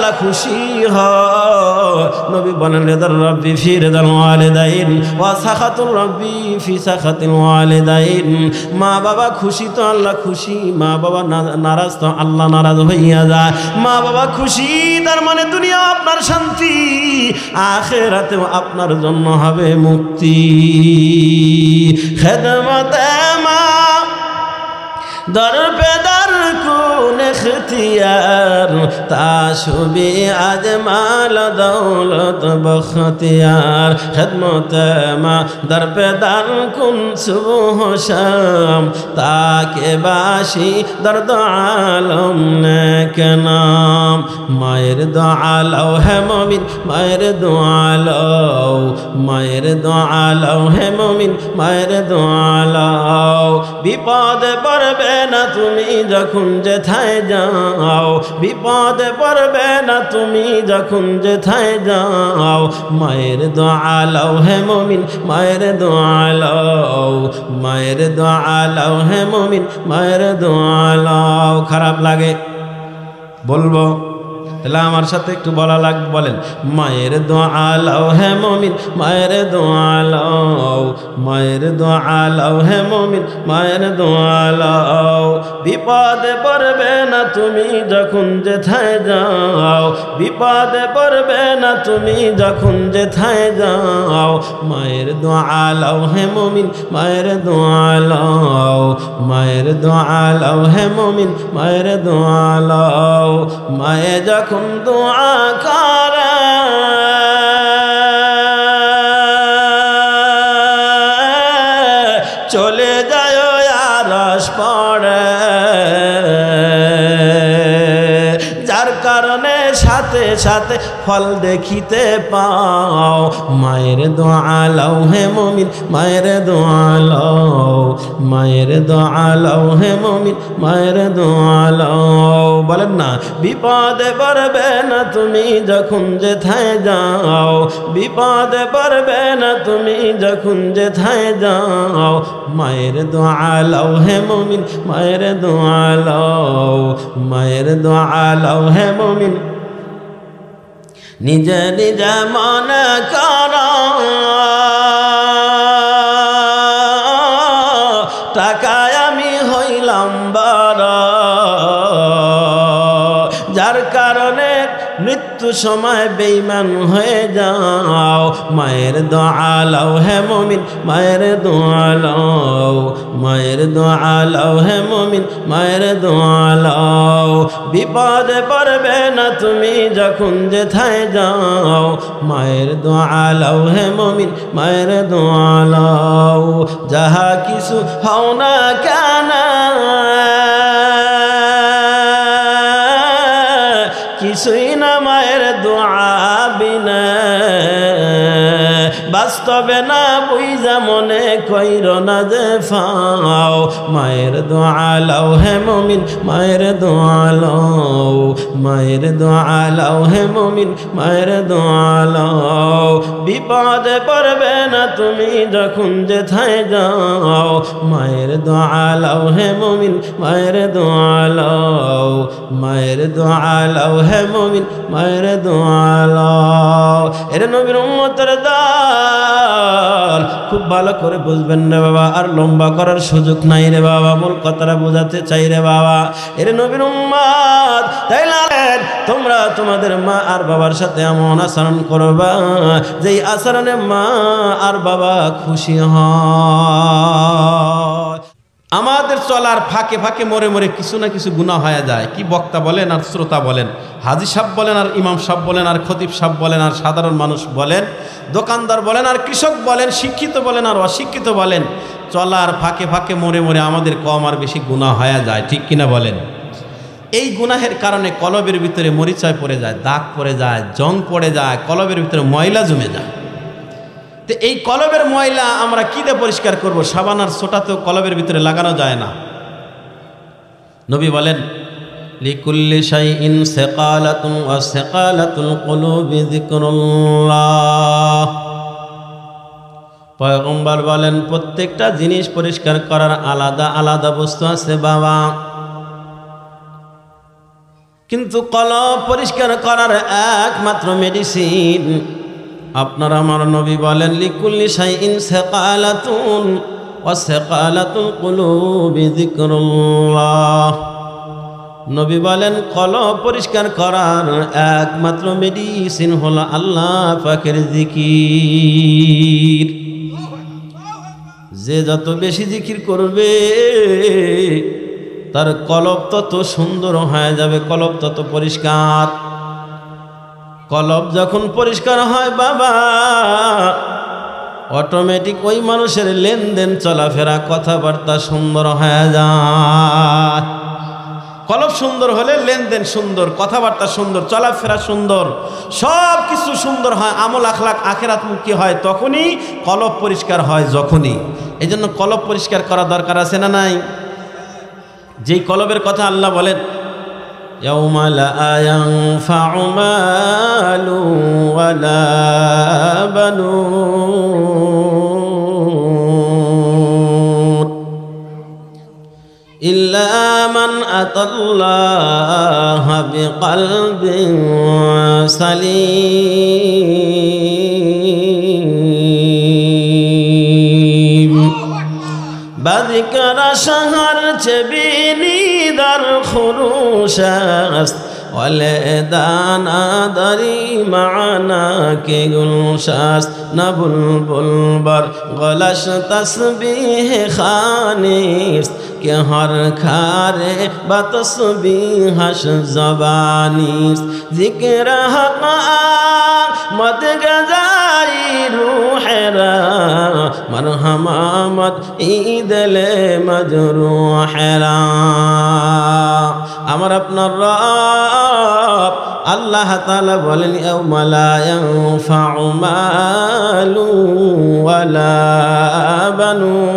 আল্লাহ খুশি হয়। নবী বলেন রিদার রব্বি ফি রিদাল ওয়ালিদাইন ওয়া সাখাতুর রব্বি ফি সাখাতিল ওয়ালিদাইন। মা বাবা খুশি তো আল্লাহ খুশি, মা বাবা নারাজ তো আল্লাহ নারাজ হইয়া যায়। মা বাবা খুশি তার মানে দুনিয়া আপনার শান্তি, আখিরাতেও আপনার জন্য হবে মুক্তি। খেদমতে মা দর পে দর কুন ইখতিয়ার, তাশুবি আজ মাল দৌলত বখতিয়ার। খেদমতে মা দর পে দর কুন সুবহ শাম, তাকে বাসি দর্দ আলম নেকে নাম। মায়ের দোয়া লও হে মুমিন, মায়ের দোয়া লও, মায়ের দোয়া লও হে মুমিন, মায়ের দোয়া লও। বিপদে পড়বে না তুমি যখন যেথায় যাও, বিপদে পড়বে না তুমি যখন যেথায় যাও। মায়ের দোয়া লও হে মুমিন, মায়ের দোয়া লও, মায়ের দোয়া লও হে মুমিন, মায়ের দোয়া লও। খারাপ লাগে বলবো, তাহলে আমার সাথে একটু বলা লাগবে, বলেন মায়ের দোয়া লও হে মুমিন, মায়ের দোয়া লও, মায়ের দোয়া লও হে মুমিন, মায়ের দোয়া লও। বিপদে পড়বে না তুমি যখন যেথায় যাও, বিপদে পড়বে না তুমি যখন যেথায় যাও। মায়ের দোয়া লও হে মুমিন, মায়ের দোয়া লও, মায়ের দোয়া লও হে মুমিন, মায়ের দোয়া লও। মায়ে যখন দোয়া করে চলে যায় আরশ পড়ে, যার কারণে সাথে সাথে ফল দেখিতে পাও। মায়ের দোয়া লও হে মুমিন, মায়ের দোয়া লও, মায়ের দোয়া লও হে মুমিন, মায়ের দোয়া লও। বলেন না বিপদে পড়বে না তুমি যখন যেথায় যাও, বিপদে পড়বে না তুমি যখন যেথায় যাও। মায়ের দোয়া লও হে মুমিন, মায়ের দোয়া লও, মায়ের দোয়া লও হে মুমিন। নিজে নিজে মনে করো টাকায় আমি হইলাম বড়, যার কারণে মৃত্যু সময় বেঈমান হয়ে যাও। মায়ের দোয়া লও হে মুমিন, মায়ের দোয়া লও, মায়ের দোয়া লও হে মুমিন, মায়ের দোয়া লও। বিপদে পড়বে না তুমি যখন যেথায় যাও। মায়ের দোয়া লও হে মুমিন, মায়ের দোয়া লও। যাহা কিছু হও না কেন কিছুই না মায়ের দোয়া বিনা, বাস্তবে না বুঝা মনে কইর না যে ফাও। মায়ের দোয়া লও হে মুমিন, মায়ের দোয়া লও, মায়ের দোয়া লও হে মুমিন, মায়ের দোয়া লও। বিপদে পড়বে না তুমি যখন যেথায় যাও। মায়ের দোয়া লও হে মুমিন, মায়ের দোয়া লও, মায়ের দোয়া লও হে মুমিন, মায়ের দোয়া লও। এর নবীর উম্মতের দল খুব ভালো করে বুঝবেন রে বাবা, আর লম্বা করার সুযোগ নাই রে বাবা, মূল কথাটা বোঝাতে চাই রে বাবা। এর নবীর উম্মত, তাই না তোমরা তোমাদের মা আর বাবার সাথে এমন আচরণ করবা যেই আচরণে মা আর বাবা খুশি হয়। আমাদের চলার ফাঁকে ফাঁকে মরে মরে কিছু না কিছু গুনাহ হয়ে যায়। কি বক্তা বলেন আর শ্রোতা বলেন, হাজী সাহেব বলেন আর ইমাম সাহেব বলেন আর খতিব সাহেব বলেন আর সাধারণ মানুষ বলেন, দোকানদার বলেন আর কৃষক বলেন, শিক্ষিত বলেন আর অশিক্ষিত বলেন, চলার ফাঁকে ফাঁকে মরে মরে আমাদের কম আর বেশি গুনাহ হয়ে যায়, ঠিক কিনা বলেন? এই গুনাহের কারণে কলবের ভিতরে মরিচায় পড়ে যায়, দাগ পড়ে যায়, জং পড়ে যায়, কলবের ভিতরে ময়লা জমে যায়। তো এই কলবের ময়লা আমরা কি দিয়ে পরিষ্কার করব? সাবান আর সোটা তো কলবের ভিতরে লাগানো যায় না। নবী বলেন লিকুল্লি শাইইন সাকালাতুন ওয়া সাকালাতুল কুলুবি যিকরুল্লাহ। পয়গম্বর বলেন প্রত্যেকটা জিনিস পরিষ্কার করার আলাদা আলাদা বস্তু আছে বাবা। কিন্তু কলব পরিষ্কার করার একমাত্র মেডিসিন আপনার আমার নবী বলেন লিকুল্লি শাইইন সাকালাতুন ওয়া সাকালাতুল কুলুবি যিকরুল্লাহ। নবী বলেন কলব পরিষ্কার করার একমাত্র মেডিসিন হলো আল্লাহ পাকের জিকির। যে যত বেশি জিকির করবে তার কলব তত সুন্দর হয়ে যাবে, কলব তত পরিষ্কার। কলব যখন পরিষ্কার হয় বাবা, অটোমেটিক ওই মানুষের লেনদেন চলাফেরা কথাবার্তা সুন্দর হয়ে যায়। কলব সুন্দর হলে লেনদেন সুন্দর, কথাবার্তা সুন্দর, চলাফেরা সুন্দর, সব কিছু সুন্দর হয়, আমল আখলাক আখিরাতমুখী হয়। তখনই কলব পরিষ্কার হয় যখনই। এই জন্য কলব পরিষ্কার করা দরকার আছে না নাই? যেই কলবের কথা আল্লাহ বলেন ইয়াউমা লা ইয়ানফাউ মালু ওয়ালা বানুন ইল্লা মান আতাল্লাহা বিকলবিন সালিম। بذكر شهر جبيني در خروشست ولدانا داری معنا که گلشست نبلبل بر غلش تسبیح خانیست که هر کاره با تسبیحش زبانیست ذکر حق مد گزای روح را مرحمت ایدل مجروح را। আমার আপনার রব আল্লাহ তাআলা বলেন ইয়াউমা লা ইয়ানফাউ মালু ওয়ালা বানুন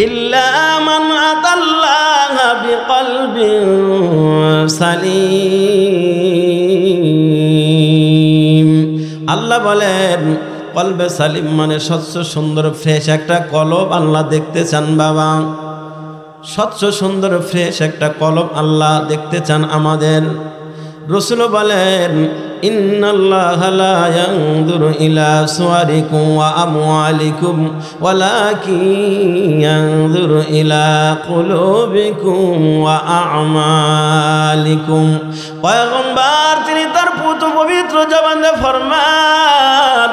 ইল্লা মান আতাল্লাহা বিকলবিন সালিম। আল্লাহ বলেন কলবে সালিম মানে স্বচ্ছ সুন্দর ফ্রেশ একটা কলব আল্লাহ দেখতে চান বাবা। স্বচ্ছ সুন্দর ফ্রেশ একটা কলব আল্লাহ দেখতে চান আমাদের। রাসূল বলেন ইন্নাল্লাহা লা ইয়ানজুরু ইলা সুওয়ারিকুম ওয়া আমওয়ালিকুম ওয়ালাকিন ইয়ানজুরু ইলা কুলুবিকুম ওয়া আমালিকুম। পয়গম্বর তিনি তার পবিত্র জবানে ফরমান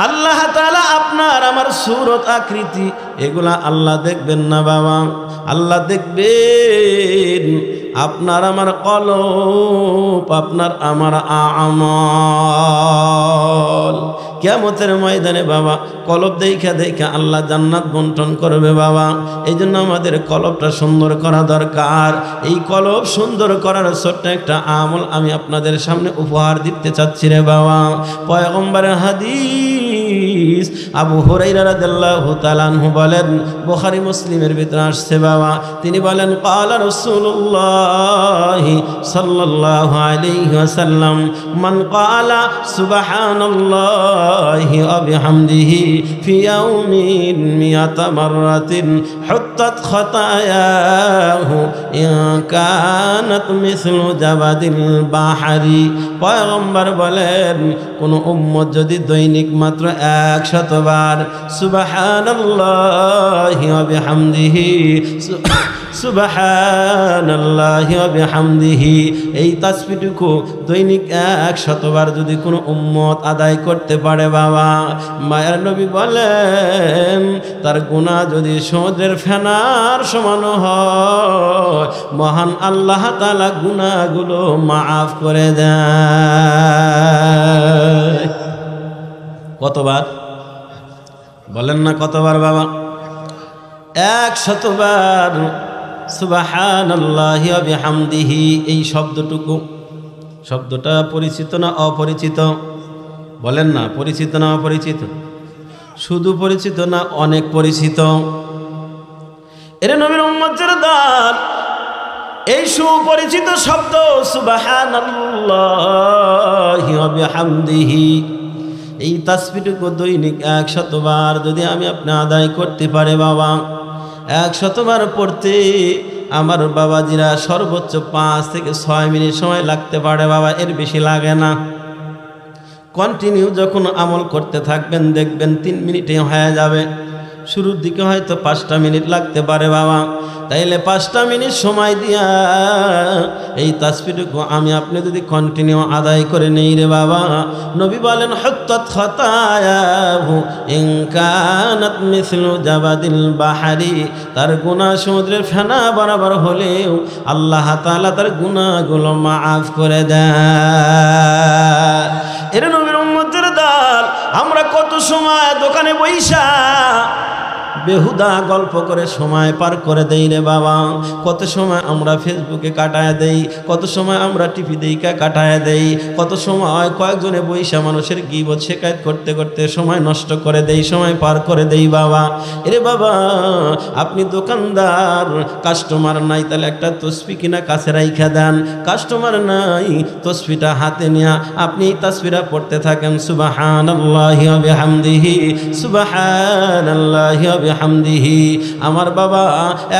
আল্লাহ তাআলা আপনার আমার সূরত আকৃতি এগুলা আল্লাহ দেখবেন না বাবা, আল্লাহ দেখবেন আপনার আমার কলব, আপনার আমার আমল। কিয়ামতের ময়দানে বাবা কলব দেখা দেখা আল্লাহ জান্নাত বন্টন করবে বাবা। এই জন্য আমাদের কলবটা সুন্দর করা দরকার। এই কলব সুন্দর করার ছোট্ট একটা আমল আমি আপনাদের সামনে উপহার দিতে চাচ্ছি রে বাবা। পয়গম্বরের হাদিস আবু হুরায়রা রাদিয়াল্লাহু তাআলা আনহু বলেন, বুখারী মুসলিমের ভিতরে আসছে বাবা, তিনি বলেন ক্বালা রাসূলুল্লাহ সাল্লাল্লাহু আলাইহি ওয়াসাল্লাম মান ক্বালা সুবহানাল্লাহি ওয়া বিহামদিহি ফি ইয়াউমিন মিয়াতা মাররাতিন হুত্তাত খাতায়াহু ইন কানাত মিসলু জাবাদিল বাহরি। পয়গম্বর বলেন কোন উম্মত যদি দৈনিক মাত্র 100 বার সুবহানাল্লাহি ওয়া বিহামদিহি সুবহানাল্লাহি ওয়া বিহামদিহি এই তাসবিহটুকু দৈনিক 100 বার যদি কোনো উম্মত আদায় করতে পারে বাবা, মায়ের নবী বলেন তার গুনাহ যদি সমুদ্রের ফেনার সমান হয় মহান আল্লাহ তাআলা গুনাহগুলো মাফ করে দেয়। কতবার বলেন না, কতবার বাবা? 100 বার সুবহানাল্লাহি ওয়া বিহামদিহি। এই শব্দটা পরিচিত না অপরিচিত? বলেন না, পরিচিত না অপরিচিত? শুধু পরিচিত না অনেক পরিচিত? এর নবীর উম্মতের দল এই সুপরিচিত শব্দ সুবহানাল্লাহি ওয়া বিহামদিহি এই তাসবিহটুকু দৈনিক 100 বার যদি আমি আপনি আদায় করতে পারে বাবা, 100 বার পড়তে আমার বাবাজিরা সর্বোচ্চ 5 থেকে 6 মিনিট সময় লাগতে পারে বাবা, এর বেশি লাগে না। কন্টিনিউ যখন আমল করতে থাকবেন দেখবেন 3 মিনিটে হয়ে যাবে। শুরুর দিকে হয়তো 5টা মিনিট লাগতে পারে বাবা, তাইলে 5টা মিনিট সময় দিয়া এই তাসবিহটুকু আমি আপনি যদি কন্টিনিউ আদায় করে নেই রে বাবা, নবী বলেন হুত্তাত খাতায়াহু ইন কানাত মিসলু জাবাদিল বাহরি, তার গুনাহ সমুদ্রের ফেনা বরাবর হলেও আল্লাহ তাআলা তার গুনাহগুলো মাফ করে দেয়। এর নবীর উম্মতের দল আমরা কত সময় দোকানে বইসা বেহুদা গল্প করে সময় পার করে দেই রে বাবা, কত সময় আমরা ফেসবুকে কাটায় দেই, কত সময় আমরা টিভি দেইকা কাটায় দেই, কত সময় কয়েকজনে বইসা মানুষের গীবত শিকায়ত করতে করতে সময় নষ্ট করে দেই, সময় পার করে দেই বাবা। এরে বাবা, আপনি দোকানদার, কাস্টমার নাই, তাহলে একটা তসবিহ কিনা কাছে রাইখা দেন। কাস্টমার নাই, তসবিহটা হাতে নিয়া আপনি তাসবিহটা পড়তে থাকেন, সুবহানাল্লাহি ওয়া বিহামদিহি, সুবহানাল্লাহি ওয়া বিহামদিহি। আমার বাবা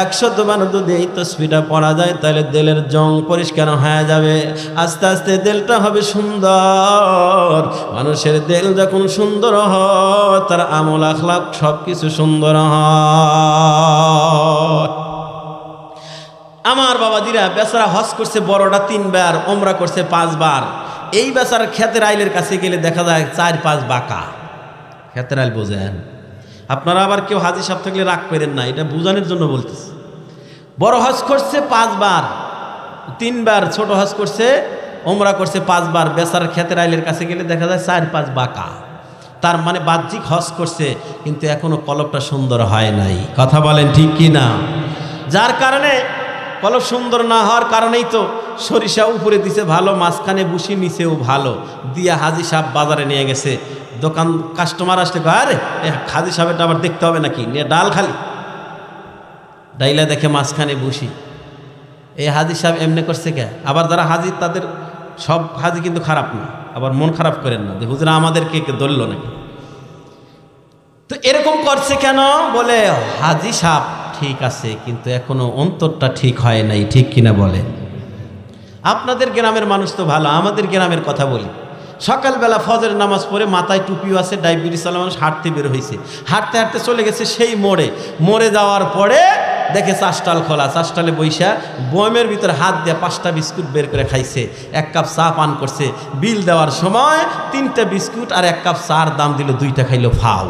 100 বার যদি এই তাসবিহটা পড়া যায় তাহলে দিলের জং পরিষ্কার হয়ে যাবে, আস্তে আস্তে দিলটা হবে সুন্দর। মানুষের দিল যখন সুন্দর হয় তার আমল আখলাক সব কিছু সুন্দর হয়। আমার বাবাজিরা বেচারা হজ করছে বড়টা 3 বার, ওমরা করছে 5 বার। এই বেচারার ক্ষেতের আইলের কাছে গেলে দেখা যায় 4-5 বাঁকা। ক্ষেতের আইল বোঝেন আপনারা, আবার কেউ হাজি সাহেব থাকলে রাগ করেন না, এটা বুঝানোর জন্য বলতেছে। বড় হজ করছে 5 বার, 3 বার ছোট হজ করছে, ওমরা করছে 5 বার। বেচারার ক্ষেতের আইলের কাছে গেলে দেখা যায় 4-5 বাঁকা। তার মানে বাহ্যিক হজ করছে কিন্তু এখনো কলবটা সুন্দর হয় নাই। কথা বলেন ঠিক কি না? যার কারণে কলব সুন্দর না হওয়ার কারণেই তো সরিষা উপরে দিছে ভালো, মাঝখানে বুসি নিচেও ভালো দিয়া হাজি সাহেব বাজারে নিয়ে গেছে। দোকান কাস্টমার আসলে আরে হাজি সাহেবটা আবার দেখতে হবে নাকি, নিয়ে ডাল খালি ডাইলা দেখে মাঝখানে বুসি। এই হাজি সাহেব এমনি করছে কে? আবার যারা হাজি তাদের সব হাজি কিন্তু খারাপ না, আবার মন খারাপ করেন না যে হুজুরা আমাদেরকে ধরল নাকি। তো এরকম করছে কেন? বলে হাজি সাহেব ঠিক আছে কিন্তু এখনো অন্তরটা ঠিক হয় নাই, ঠিক কিনা বলে? আপনাদের গ্রামের মানুষ তো ভালো, আমাদের গ্রামের কথা বলি। সকালবেলা ফজর নামাজ পড়ে মাথায় টুপিও আছে, ডায়াবেটিস ওয়ালা মানুষ হাঁটতে বের হয়েছে, হাঁটতে হাঁটতে চলে গেছে সেই মোড়ে যাওয়ার পরে দেখে চাষটাল খোলা, চাষটালে বইসা বয়মের ভিতরে হাত দিয়ে 5টা বিস্কুট বের করে খাইছে, 1 কাপ চা পান করছে। বিল দেওয়ার সময় 3টা বিস্কুট আর 1 কাপ চার দাম দিল, 2টা খাইলো ফাউ।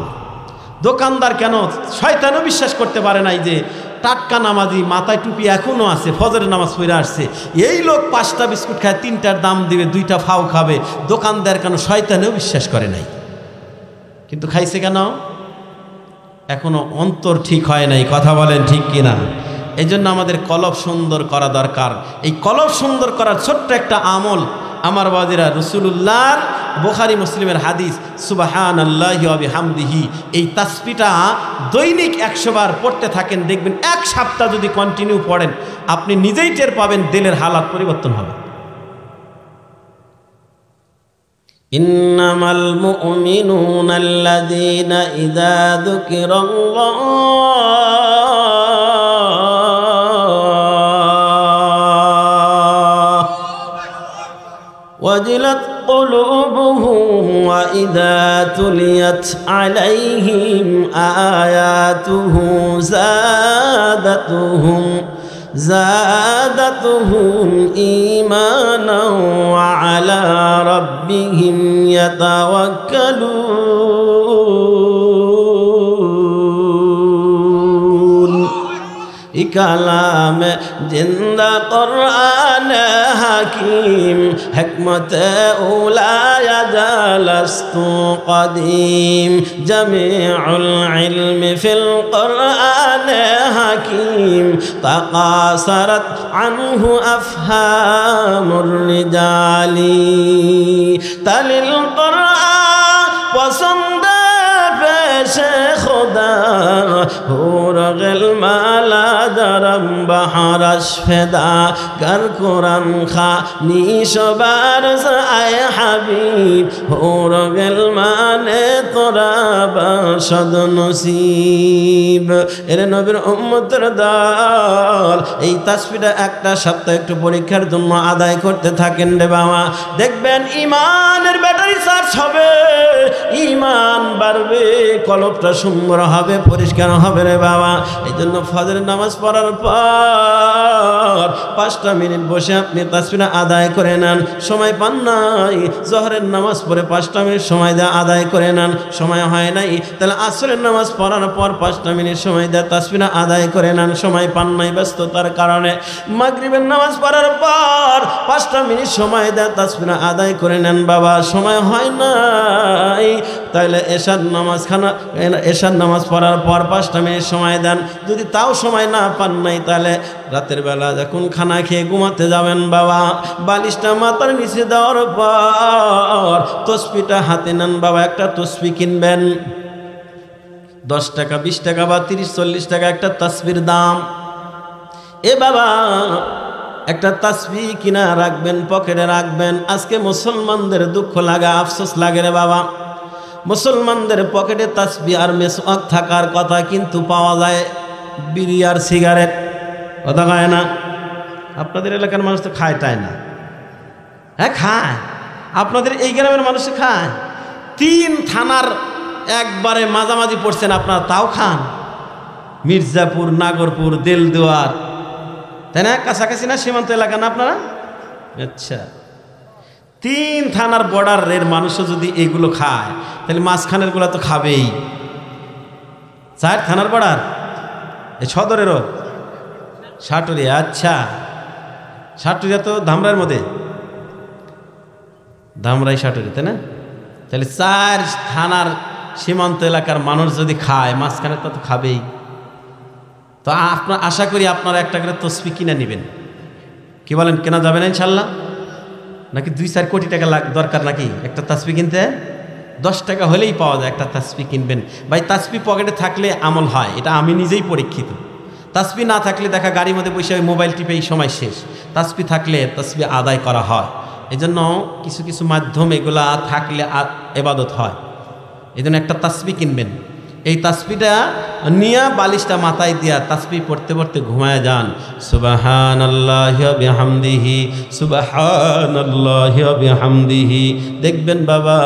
দোকানদার কেন শয়তানও বিশ্বাস করতে পারে নাই যে টাটকা নামাজি, মাথায় টুপি এখনও আছে, ফজরের নামাজ পড়ে আসছে, এই লোক 5টা বিস্কুট খায়, 3টার দাম দিবে, 2টা ফাউ খাবে। দোকানদার কেন শয়তানেও বিশ্বাস করে নাই, কিন্তু খাইছে কেন? এখনো অন্তর ঠিক হয় নাই। কথা বলেন ঠিক কিনা? এই জন্য আমাদের কলব সুন্দর করা দরকার। এই কলব সুন্দর করার ছোট্ট একটা আমল আমার বাজিরা, রাসূলুল্লাহর বুখারী মুসলিমের হাদিস, সুবহানাল্লাহি ওয়া বিহামদিহি, এই তাসবিহটা দৈনিক 100 বার পড়তে থাকেন, দেখবেন 1 সপ্তাহ যদি কন্টিনিউ পড়েন আপনি নিজেই টের পাবেন দিলের হালাত পরিবর্তন হবে। ইন্নামাল মুমিনুনা আল্লাযীনা ইযা যুকিরাল্লাহ ওয়াজিলাত قلوبهم وإذا تليت عليهم آياته زادتهم إيمانا وعلى ربهم يتوكلون کلام زندہ قرآن حکیم حکمت اولا یزالست قدیم جمیع العلم فی القرآن حکیم تقاصرت عنه افہام الرجال تلی القرآن پسند پیش خدا ہو رغل مالا دارم بحرش فدا گر قرآن خانی شبارز ای حبیب هور گلمان تورا باشد نصیب এরে নবীর উম্মতের দল এই তাসবিহটা একটা সপ্তাহ একটু পরীক্ষার জন্য আদায় করতে থাকেন রে বাবা দেখবেন ঈমানের ব্যাটারি চার্জ হবে ঈমান বাড়বে কলবটা সুন্দর হবে পরিষ্কার হবে রে বাবা এইজন্য ফজরের নামাজ পড়ার পর 5টা মিনিট বসে আপনি তাসবিহটা আদায় করে নেন সময় পান নাই জোহরের নামাজ পড়ে 5টা মিনিট সময় দিয়ে আদায় করে নেন সময় হয় নাই তাহলে আসরের নামাজ পড়ার পর 5টা মিনিট সময় দিয়ে তাসবিহটা আদায় করে নেন সময় পান নাই ব্যস্ততার কারণে মাগরিবের নামাজ পড়ার পর 5টা মিনিট সময় দিয়ে তাসবিহটা আদায় করে নেন বাবা সময় হয় নাই তাহলে এশার নামাজ পড়ার পর 5টা মিনিট সময় দেন যদি তাও সময় না পান নাই তাহলে রাতের বেলা যখন খানা খেয়ে ঘুমাতে যাবেন বাবা বালিশটা মাথার নিচে দেওয়ার পর তসবিহটা হাতে নেন বাবা একটা তসবিহ কিনবেন 10 টাকা 20 টাকা বা 30-40 টাকা একটা তাসবিহর দাম এ বাবা একটা তাসবিহ কিনা রাখবেন পকেটে রাখবেন আজকে মুসলমানদের দুঃখ লাগে আফসোস লাগে রে বাবা মুসলমানদের পকেটে তাসবিহ আর মেসওয়াক থাকার কথা কিন্তু পাওয়া যায় বিড়ি আর সিগারেট কথা খায় না আপনাদের এলাকার মানুষ তো খায় না হ্যাঁ খায় আপনাদের এই গ্রামের মানুষ খায় 3 থানার একবারে মাঝামাঝি পড়ছেন আপনারা তাও খান মির্জাপুর নাগরপুর দেলদুয়ার তাই না কাছাকাছি না সীমান্ত এলাকা না আপনারা আচ্ছা 3 থানার বর্ডারের মানুষও যদি এগুলো খায় তাহলে মাঝখানের গুলা তো খাবেই 4 থানার বর্ডার এই সদরেরও সাটুরিয়া আচ্ছা সাটুরিয়া তো ধামরার মধ্যে ধামরাই সাটুরিয়া তাই না তাহলে 4 থানার সীমান্ত এলাকার মানুষ যদি খায় মাঝখানে তো খাবেই তো আপনার আশা করি আপনারা একটা করে তসবিহ কিনে নেবেন কি বলেন কেনা যাবে না ইনশাল্লাহ নাকি 2-4 কোটি টাকা দরকার নাকি একটা তাসবিহ কিনতে 10 টাকা হলেই পাওয়া যায় একটা তাসবিহ কিনবেন ভাই তাসবিহ পকেটে থাকলে আমল হয় এটা আমি নিজেই পরীক্ষিত তাসবিহ না থাকলে দেখা গাড়ির মধ্যে বসে মোবাইল টিপেই সময় শেষ তাসবিহ থাকলে তাসবিহ আদায় করা হয় এজন্য কিছু কিছু মাধ্যম এগুলা থাকলে ইবাদত হয় এজন্য একটা তাসবিহ কিনবেন এই তাসবিহটা নিয়া বালিশটা মাথায় দিয়া তাসবিহ পড়তে পড়তে ঘুমায় যান সুবহানাল্লাহি ওয়া বিহামদিহি সুবহানাল্লাহি ওয়া বিহামদিহি দেখবেন বাবা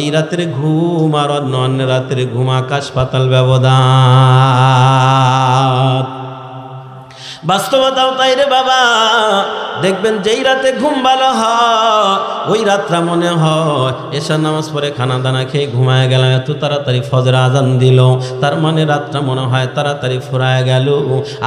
এই রাতের ঘুম আর অন্য রাতের ঘুম আকাশ পাতাল ব্যবধান বাস্তবতাও তাই রে বাবা দেখবেন যেই রাতে ঘুম ভালো হয় ওই রাতটা মনে হয় এশার নামাজ পড়ে খানা দানা খেয়ে ঘুমায় গেলাম এত তাড়াতাড়ি ফজর আজান দিল তার মানে রাতটা মনে হয় তাড়াতাড়ি ফুরায় গেল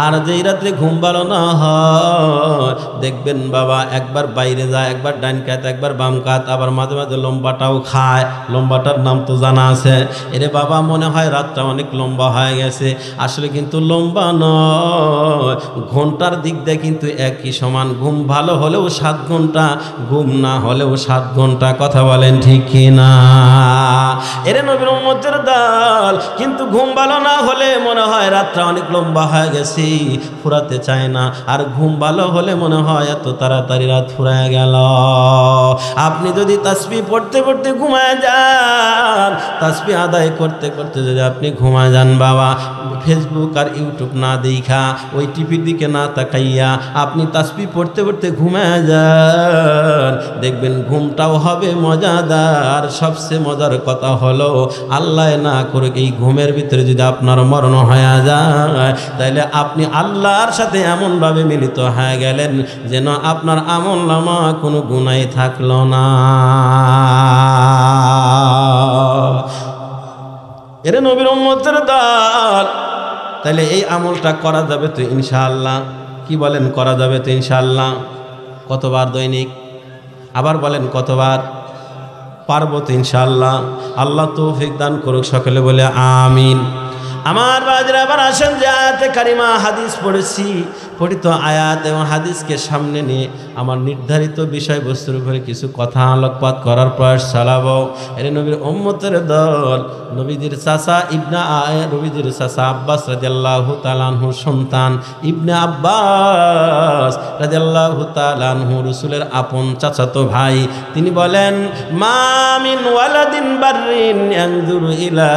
আর যেই রাত্রে ঘুম ভালো না হয় দেখবেন বাবা একবার বাইরে যায় একবার ডান কাত একবার বাম কাত আবার মাঝে মাঝে লম্বাটাও খায় লম্বাটার নাম তো জানা আছে এরে বাবা মনে হয় রাতটা অনেক লম্বা হয়ে গেছে আসলে কিন্তু লম্বা নয় ঘন্টার দিক দিয়ে কিন্তু একই সমান ঘুম ভালো হলেও 7 ঘন্টা ঘুম না হলেও 7 ঘন্টা কথা বলেন ঠিক কি না এরে নবীর উম্মতের দল কিন্তু ঘুম ভালো না হলে মনে হয় রাতটা অনেক লম্বা হয়ে গেছে ফুরাতে চায় না আর ঘুম ভালো হলে মনে হয় এত তাড়াতাড়ি রাত ফুরায় গেল আপনি যদি তাসবিহ পড়তে পড়তে ঘুমায় যান তাসবিহ আদায় করতে করতে যদি আপনি ঘুমায় যান বাবা ফেসবুক আর ইউটিউব না দেখা ওই টিভির দিকে না তাকাইয়া আপনি তাসবিহ পড়তে পড়তে ঘুমায় যান দেখবেন ঘুমটাও হবে মজাদার সবচেয়ে মজার কথা হলো আল্লাহ না করে এই ঘুমের ভিতরে যদি আপনার মরণ হয়ে যায় তাহলে আপনি আল্লাহর সাথে এমনভাবে মিলিত হয়ে গেলেন যেন আপনার আমলনামা কোনো গুনাহ থাকলো না এরে নবীর উম্মতের দল তাহলে এই আমলটা করা যাবে তো ইনশাআল্লাহ কি বলেন করা যাবে তো ইনশাআল্লাহ কতবার দৈনিক আবার বলেন কতবার পারবো তো ইনশাআল্লাহ আল্লাহ তৌফিক দান করুক সকলে বলে আমিন আমার বাজরা আবার আসেন যে আয়াতে কারিমা হাদিস পড়েছি, পঠিত আয়াত এবং হাদিসকে সামনে নিয়ে আমার নির্ধারিত বিষয়বস্তুর উপরে কিছু কথা আলোকপাত করার প্রয়াস চালাবো। এর নবীর উম্মতের দল, নবীদের চাচা নবীদের চাচা আব্বাস রাদিয়াল্লাহু তাআলা আনহুর সন্তান ইবনে আব্বাস রাদিয়াল্লাহু তাআলা আনহু রাসূলের আপন চাচাতো ভাই। তিনি বলেন, মা মিন ওয়ালাদিন বাররিন ইয়ানজুরু ইলা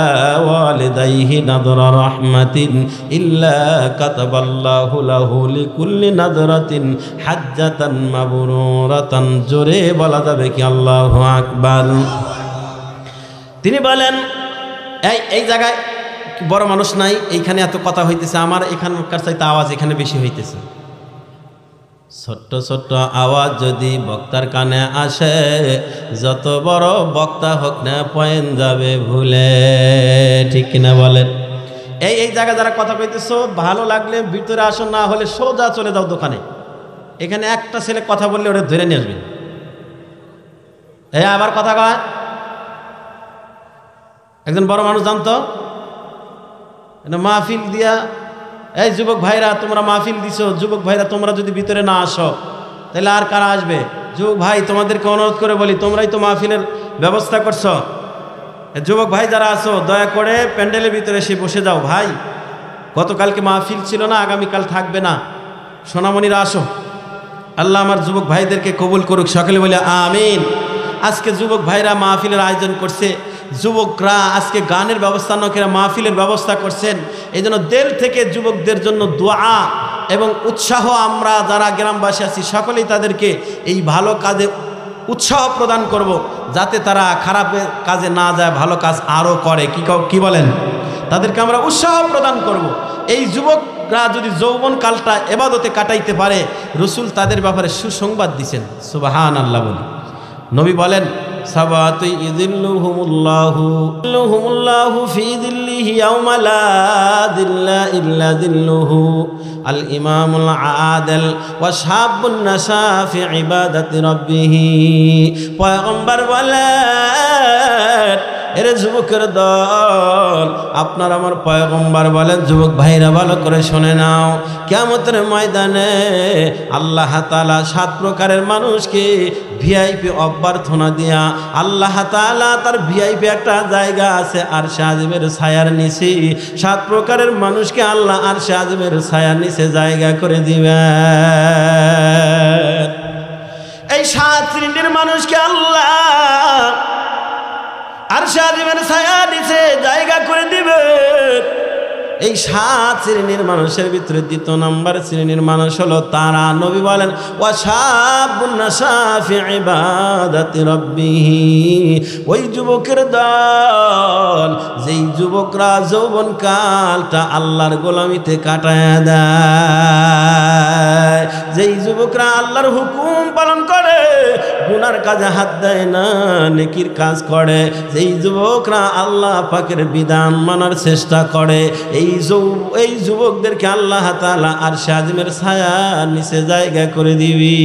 ওয়ালিদাইহি নাদরা রাহমাতিন ইল্লা কাতাবাল্লাহু লাহু লিকুল্লি নাদরাতিন হাজ্জাতান মাবরুরাতান। জোরে বলা যাবে কি আল্লাহু আকবার। তিনি বলেন, এই জায়গায় বড় মানুষ নাই, এইখানে এত কথা হইতেছে, আমার এখানকার চাইতে আওয়াজ এখানে বেশি হইতেছে। ছোট্ট ছোট্ট আওয়াজ যদি বক্তার কানে আসে, যত বড় বক্তা হোক না পয়েন্ট যাবে ভুলে, ঠিক কিনা বলেন? এই জায়গায় যারা কথা কইতেছো, ভালো লাগলে ভিতরে আসো, না হলে সোজা চলে যাও দোকানে। এখানে একটা ছেলে কথা বললে ওরা ধরে নিয়ে আসবেন। আবার কথা কয় একজন বড় মানুষ জানতো, মাহফিল দিয়া, এই যুবক ভাইরা তোমরা মাহফিল দিছো, যুবক ভাইরা তোমরা যদি ভিতরে না আসো তাহলে আর কারা আসবে? যুবক ভাই তোমাদেরকে অনুরোধ করে বলি, তোমরাই তো মাহফিলের ব্যবস্থা করছো, যুবক ভাই যারা আছো দয়া করে প্যান্ডেলের ভিতরে এসে বসে যাও। ভাই গতকালকে মাহফিল ছিল না, আগামীকাল থাকবে না, সোনামণিরা আসো। আল্লাহ আমার যুবক ভাইদেরকে কবুল করুক, সকলে বলে আমিন। আজকে যুবক ভাইরা মাহফিলের আয়োজন করছে, যুবকরা আজকে গানের ব্যবস্থা না করে মাহফিলের ব্যবস্থা করছেন। এই জন্য দিল থেকে যুবকদের জন্য দোয়া এবং উৎসাহ, আমরা যারা গ্রামবাসী আছি সকলেই তাদেরকে এই ভালো কাজে উৎসাহ প্রদান করব, যাতে তারা খারাপ কাজে না যায়, ভালো কাজ আরও করে। কি বলেন? তাদেরকে আমরা উৎসাহ প্রদান করব। এই যুবকরা যদি যৌবন কালটা ইবাদতে কাটাইতে পারে, রাসূল তাদের ব্যাপারে সুসংবাদ দিয়েছেন। সুবহানাল্লাহ বলি। নবী বলেন, সাবাতু ইযিল্লুহুমুল্লাহু ফি যিল্লিহি ইয়াওমা লা যিল্লা ইল্লা যিল্লুহু, আল ইমামুল আদিল ওয়া শাবুন নাশা ফি ইবাদাতি রাব্বিহি। পয়গম্বর বলেন, এরে যুবকের দল, আপনার আমার পয়গম্বর বলেন, যুবক ভাইরা ভালো করে শুনে নাও, কিয়ামতের ময়দানে আল্লাহ তাআলা 7 প্রকারের মানুষকে ভিআইপি অভ্যর্থনা দিয়া, আল্লাহ তাআলা তার ভিআইপি একটা জায়গা আছে আরশে আজিমের ছায়ার নিচে, 7 প্রকারের মানুষকে আল্লাহ আরশে আজিমের ছায়ার নিচে জায়গা করে দিবেন। এই 7 শ্রেণীর মানুষকে আল্লাহ আরশে আজিমের ছায়ার নিচে জায়গা করে দিবে। এই 7 শ্রেণীর মানুষের ভিতরে 2 নম্বর শ্রেণীর মানুষ হলো তারা, নবী বলেন, ওয়া শাবুন নাশা ফি ইবাদাতি রাব্বিহি। ওই যুবকের দল, যেই যুবকরা যৌবন কালটা আল্লাহর গোলামিতে কাটায় দেয়, যেই যুবকরা আল্লাহর হুকুম পালন করে, গুনার কাজে হাত দেয় না, নেকির কাজ করে, যেই যুবকরা আল্লাহ পাকের বিধান মানার চেষ্টা করে, এই যুবকদেরকে আল্লাহ তাআলা আরশে আজিমের ছায়ার নিচে জায়গা করে দিবি।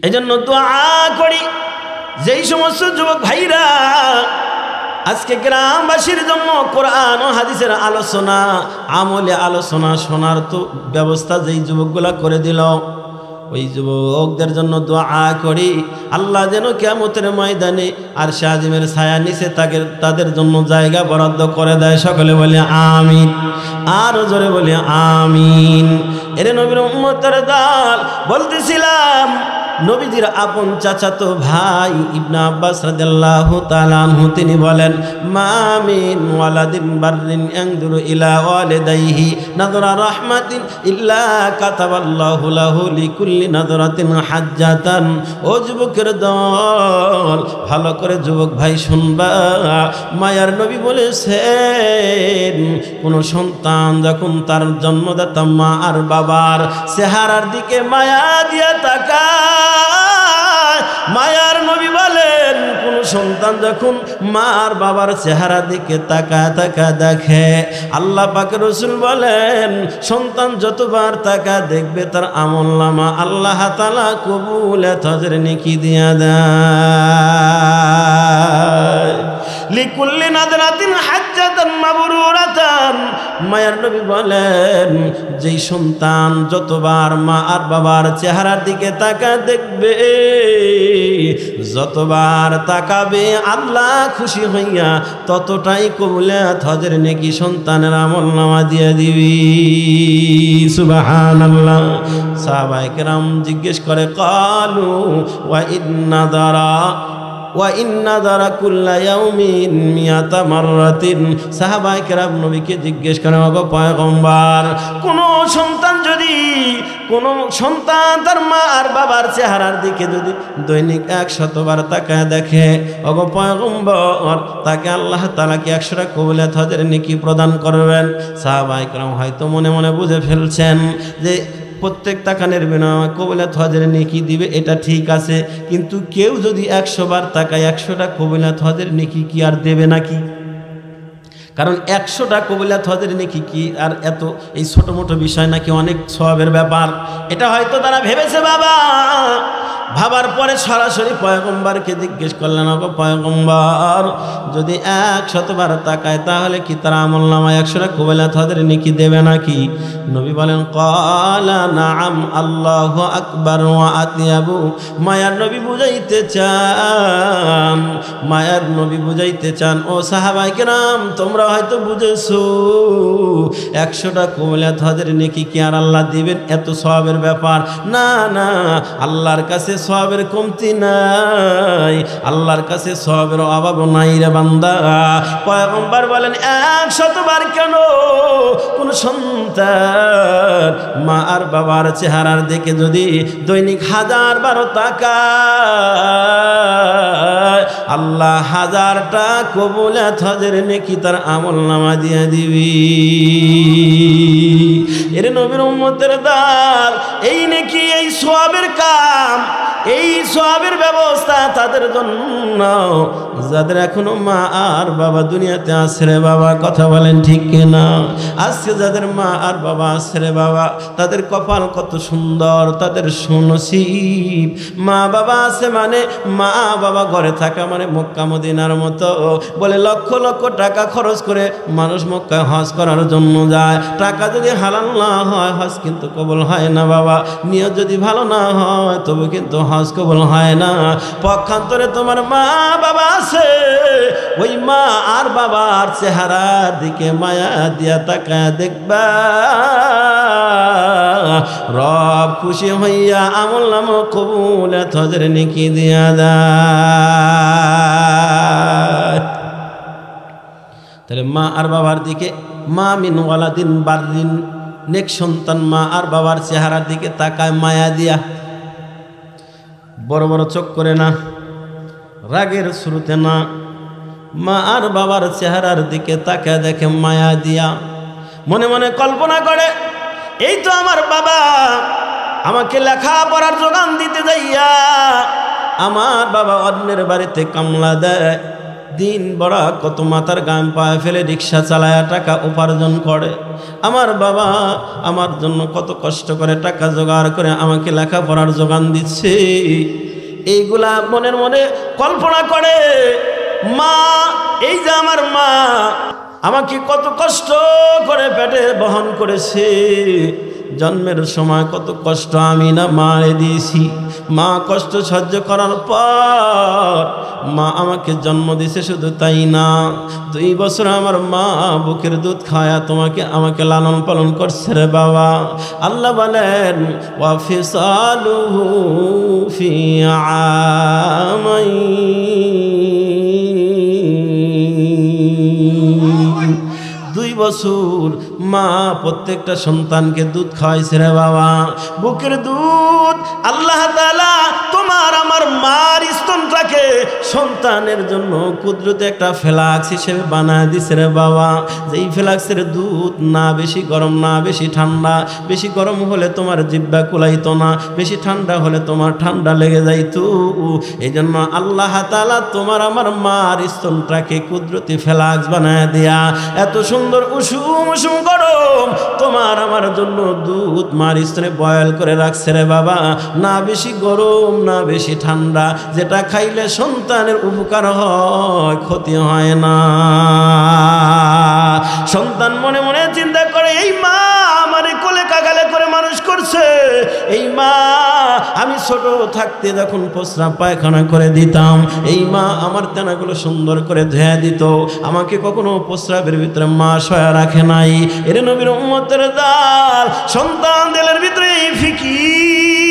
এই জন্য দোয়া করি, যেই সমস্ত যুবক ভাইরা আজকে গ্রামবাসীর জন্য কোরআন ও হাদিসের আলোচনা, আমলে আলোচনা শোনার তো ব্যবস্থা যেই যুবকগুলা করে দিল, ওই যুবকদের জন্য দোয়া করি, আল্লাহ যেন কিয়ামতের ময়দানে আরশে আজিমের ছায়া নিচে তাদের জন্য জায়গা বরাদ্দ করে দেয়। সকলে বলে আমিন, আরো জোরে বলে আমিন। এর নবীর উম্মতের দল, বলতেছিলাম নবীজির আপন চাচাতো ভাই ইবনে আব্বাস রাদিয়াল্লাহু তাআলা আনহু তিনি বলেন, মা মিন ওয়ালাদিন বাররিন ইয়ানজুরু ইলা ওয়ালিদাইহি নাযরা রাহমাতিন ইল্লা কাতাবাল্লাহু লাহু লিকুল্লি নাযরাতিন হাজ্জাতান। ও যুবকের দল, ভালো করে যুবক ভাই শুনবা, মায়ার নবী বলেছেন, কোন সন্তান যখন তার জন্মদাতা মা আর বাবার চেহারার দিকে মায়া দিয়া তাকায়, মায়ার নবী বলেন, কোন সন্তান যখন মা আর বাবার চেহারা দিকে তাকা দেখে, আল্লাহ পাক রাসূল বলেন, সন্তান যতবার তাকা দেখবে তার আমলনামা আল্লাহ তাআলা কবুল হজের নেকি দিয়া দেয়। লিকুল্লি নাদরাতিন হাজ্জাতান মাবরুরাতান। মায়ের নবী বলেন, যেই সন্তান যতবার মা আর বাবার চেহারার দিকে তাকায় দেখবে, যতবার তাকাবে আল্লাহ খুশি হইয়া ততটাই কবুলাত হজের নেকি সন্তানের আমলনামা দিয়ে দিবি। সুবহানাল্লাহ। সাহাবায়ে কেরাম জিজ্ঞেস করে, কালু ওয়া ইন্না দারা কুল্লা ইয়াউমিন মিয়াতা মাররাতিন। সাহাবায়ে কেরাম নবীকে জিজ্ঞেস করে, ওগো পয়গম্বর, কোনো সন্তান তার মা আর বাবার চেহারার দিকে যদি দৈনিক 100 বার তাকায় দেখে, ওগো পয়গম্বর, তাকে আল্লাহ তাআলা কি 100টা কবুলাত হজের নেকি প্রদান করবেন? সাহাবায়ে কেরাম হয়তো মনে মনে বুঝে ফেলছেন যে প্রত্যেক তাকানের বিনিময়ে কবুলাত হজের নেকি দিবে, এটা ঠিক আছে, কিন্তু কেউ যদি 100 বার তাকায় 100টা কবুলাত হজের নেকি কি আর দেবে নাকি? কারণ 100টা কবুলাত হজের নেকি কি আর এত এই ছোট মোটো বিষয় নাকি, অনেক সওয়াবের ব্যাপার। এটা হয়তো তারা ভেবেছে বাবা। ভাবার পরে সরাসরি পয়গম্বরকে জিজ্ঞেস করলেন, ওগো পয়গম্বর, যদি 100 বার তাকায় তাহলে কি তার আমলনামায় 100টা কবুলাত হজের নেকি দেবে নাকি? নবী বলেন, ক্বালা নাআম আল্লাহু আকবার ওয়া আতিয়াবু। মায়ার নবী বুঝাইতে চান, ও সাহাবায়ে কেরাম, তোমরা হয়তো বুঝেছো 100টা কবুলাত হজের নেকি কি আর আল্লাহ দিবেন, এত সওয়াবের ব্যাপার না। না, আল্লাহর কাছে সওয়াবের কমতি নাই, আল্লাহর কাছে সওয়াবের অভাব নাই রে বান্দা। পয়গম্বর বলেন, 100 বার কেন? কোন সন্তান মা আর বাবার চেহারার দিকে যদি দৈনিক 1000 বার তাকায়, আল্লাহ 1000টা কবুলাত হজের নেকি তার আমলনামা দিয়ে দিবি। এর নবীর উম্মতের দাল, এই নেকি, এই সওয়াবের কাম, এই সওয়াবের ব্যবস্থা তাদের জন্য যাদের এখনো মা আর বাবা দুনিয়াতে আছে রে বাবা। কথা বলেন ঠিক কিনা? আজকে যাদের মা আর বাবা আছে রে বাবা, তাদের কপাল কত সুন্দর, তাদের সুনসিব। মা বাবা আছে মানে, মা বাবা ঘরে থাকা মানে মক্কা মদিনার মতো। বলে লক্ষ লক্ষ টাকা খরচ করে মানুষ মক্কায় হজ করার জন্য যায়। টাকা যদি হালাল না হয় হজ কিন্তু কবুল হয় না বাবা। নিয়ত যদি ভালো না হয় তবে কিন্তু হজ কবুল হয় না। পক্ষান্তরে তোমার মা বাবা আছে, ওই মা আর বাবার চেহারার দিকে মায়া দিয়া তাকায় দেখবা, রব খুশি হইয়া আমলনামা কবুলাত হজের নেকি দিয়া দেয়। তাহলে মা আর বাবার দিকে, মা মিন ওয়ালাদিন বাররিন, নেক সন্তান মা আর বাবার চেহারার দিকে তাকায় মায়া দিয়া, বড় বড় চোখ করে না, রাগের শুরুতে না, মা আর বাবার চেহারার দিকে তাকায় দেখে মায়া দিয়া, মনে মনে কল্পনা করে, এই তো আমার বাবা আমাকে লেখাপড়ার যোগান দিতে যাইয়া আমার বাবা অন্যের বাড়িতে কামলা দেয়, দিন বড় কত মাথার গাম পায়ে ফেলে রিক্সা চালায়া টাকা উপার্জন করে। আমার বাবা আমার জন্য কত কষ্ট করে টাকা জোগাড় করে আমাকে লেখাপড়ার যোগান দিচ্ছে। এইগুলা মনের মনে কল্পনা করে। মা, এই যে আমার মা আমাকে কত কষ্ট করে পেটে বহন করেছে, জন্মের সময় কত কষ্ট আমি না মারে দিয়েছি। মা কষ্ট সহ্য করার পর মা আমাকে জন্ম দিয়েছে, শুধু তাই না 2 বছর আমার মা বুকের দুধ খায়া আমাকে লালন পালন করছে রে বাবা। আল্লাহ বলেন, ওয়া ফিসালুহু ফি আমাইন, 2 বছর মা প্রত্যেকটা সন্তানকে দুধ খাওয়াইছে রে বাবা। বুকের দুধ আল্লাহ তাআলা তোমার আমার মার স্তনটাকে সন্তানের জন্য কুদরতে একটা ফ্লাক্স হিসেবে বানায় দিছে রে বাবা। যেই ফ্লাক্সের দুধ না বেশি গরম না বেশি ঠান্ডা, বেশি গরম হলে তোমার জিহ্বা কুলাইতো না, বেশি ঠান্ডা হলে তোমার ঠান্ডা লেগে যাইতো। এই জন্য আল্লাহ তাআলা তোমার আমার মার স্তনটাকে কুদরতি ফ্লাক্স বানায় দেয়া এত সুন্দর উষুম উষুম গরম তোমার আমার জন্য দুধ মার স্তনে বয়েল করে রাখছে রে বাবা। না বেশি গরম না বেশি ঠান্ডা, যেটা খাইলে সন্তানের উপকার হয় ক্ষতি হয় না। সন্তান মনে মনে চিন্তা করে, এই মা আমারে কোলে কাগালে করে মানুষ করছে, এই মা আমি ছোট থাকতে যখন প্রস্রাব পায়খানা করে দিতাম, এই মা আমার তেনাগুলো সুন্দর করে ধুয়ে দিত, আমাকে কখনো প্রস্রাবের ভিতরে মা শোয়া রাখে নাই। এর নবীর উম্মতের দল, সন্তান দিলের ভিতরে ফিকির,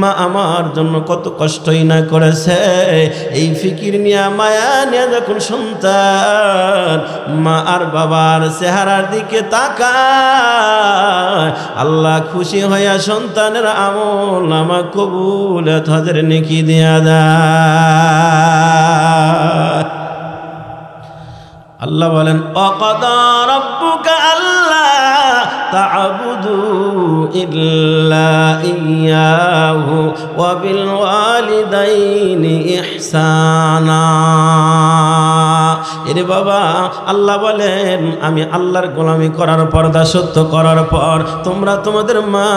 মা আমার জন্য কত কষ্টই না করেছে। এই ফিকির নিয়ে মায়া নিয়ে যখন সন্তান মা আর বাবার চেহারার দিকে তাকায়, আল্লাহ খুশি হইয়া সন্তানের আমল নামা কবুল হজের নেকি দিয়া দেয়। আল্লাহ বলেন, অকদা রাব্বুকা আল্লা তা'বুদু ইল্লা ইয়্যাহু ওয়া বিল ওয়ালিদাইনি ইহসানা। এরে বাবা, আল্লাহ বলেন আমি আল্লাহর গোলামি করার পর, দাসত্ব করার পর তোমরা তোমাদের মা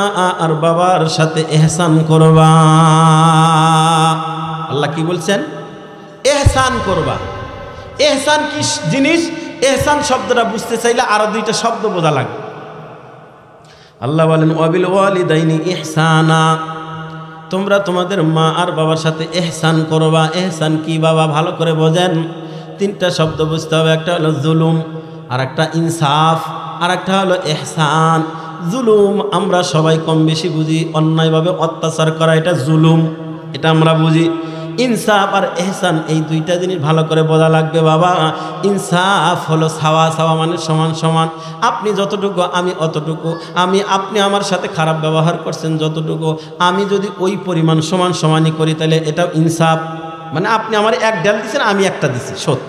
আর বাবার সাথে ইহসান করবা। আল্লাহ কি বলছেন? ইহসান করবা। এহসান কি জিনিস? এহসান শব্দটা বুঝতে চাইলে আরো দুইটা শব্দ বোঝা লাগে। আল্লাহ বলেন ওয়াবিল ওয়ালিদাইনি ইহসানা, তোমরা তোমাদের মা আর বাবার সাথে এহসান করবা। এহসান কি বাবা ভালো করে বোঝেন। তিনটা শব্দ বুঝতে হবে, একটা হলো জুলুম, আর একটা ইনসাফ, আর একটা হলো এহসান। জুলুম আমরা সবাই কম বেশি বুঝি, অন্যায়ভাবে অত্যাচার করা এটা জুলুম, এটা আমরা বুঝি। ইনসাফ আর এহসান এই দুইটা জিনিস ভালো করে বোঝা লাগবে বাবা। ইনসাফ হলো সাওয়া সাওয়া, মানে সমান সমান। আপনি যতটুকু আমি অতটুকু, আপনি আমার সাথে খারাপ ব্যবহার করছেন যতটুকু, আমি যদি ওই পরিমাণ সমান সমানই করি তাহলে এটাও ইনসাফ। মানে আপনি আমার এক ডাল দিচ্ছেন, আমি একটা দিচ্ছি, সত্য,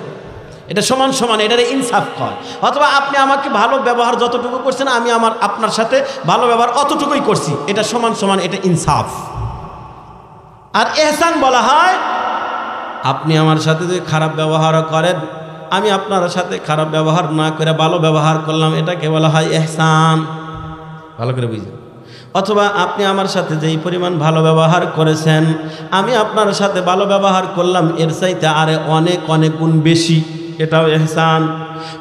এটা সমান সমান, এটারে ইনসাফ কয়। অথবা আপনি আমাকে ভালো ব্যবহার যতটুকু করছেন, আমি আপনার সাথে ভালো ব্যবহার অতটুকুই করছি, এটা সমান সমান, এটা ইনসাফ। আর এহসান বলা হয় আপনি আমার সাথে যদি খারাপ ব্যবহার করেন, আমি আপনার সাথে খারাপ ব্যবহার না করে ভালো ব্যবহার করলাম, এটাকে বলা হয় এহসান। ভালো করে বুঝলেন? অথবা আপনি আমার সাথে যেই পরিমাণ ভালো ব্যবহার করেছেন, আমি আপনার সাথে ভালো ব্যবহার করলাম এর চাইতে আরে অনেক অনেক গুণ বেশি, এটাও এহসান।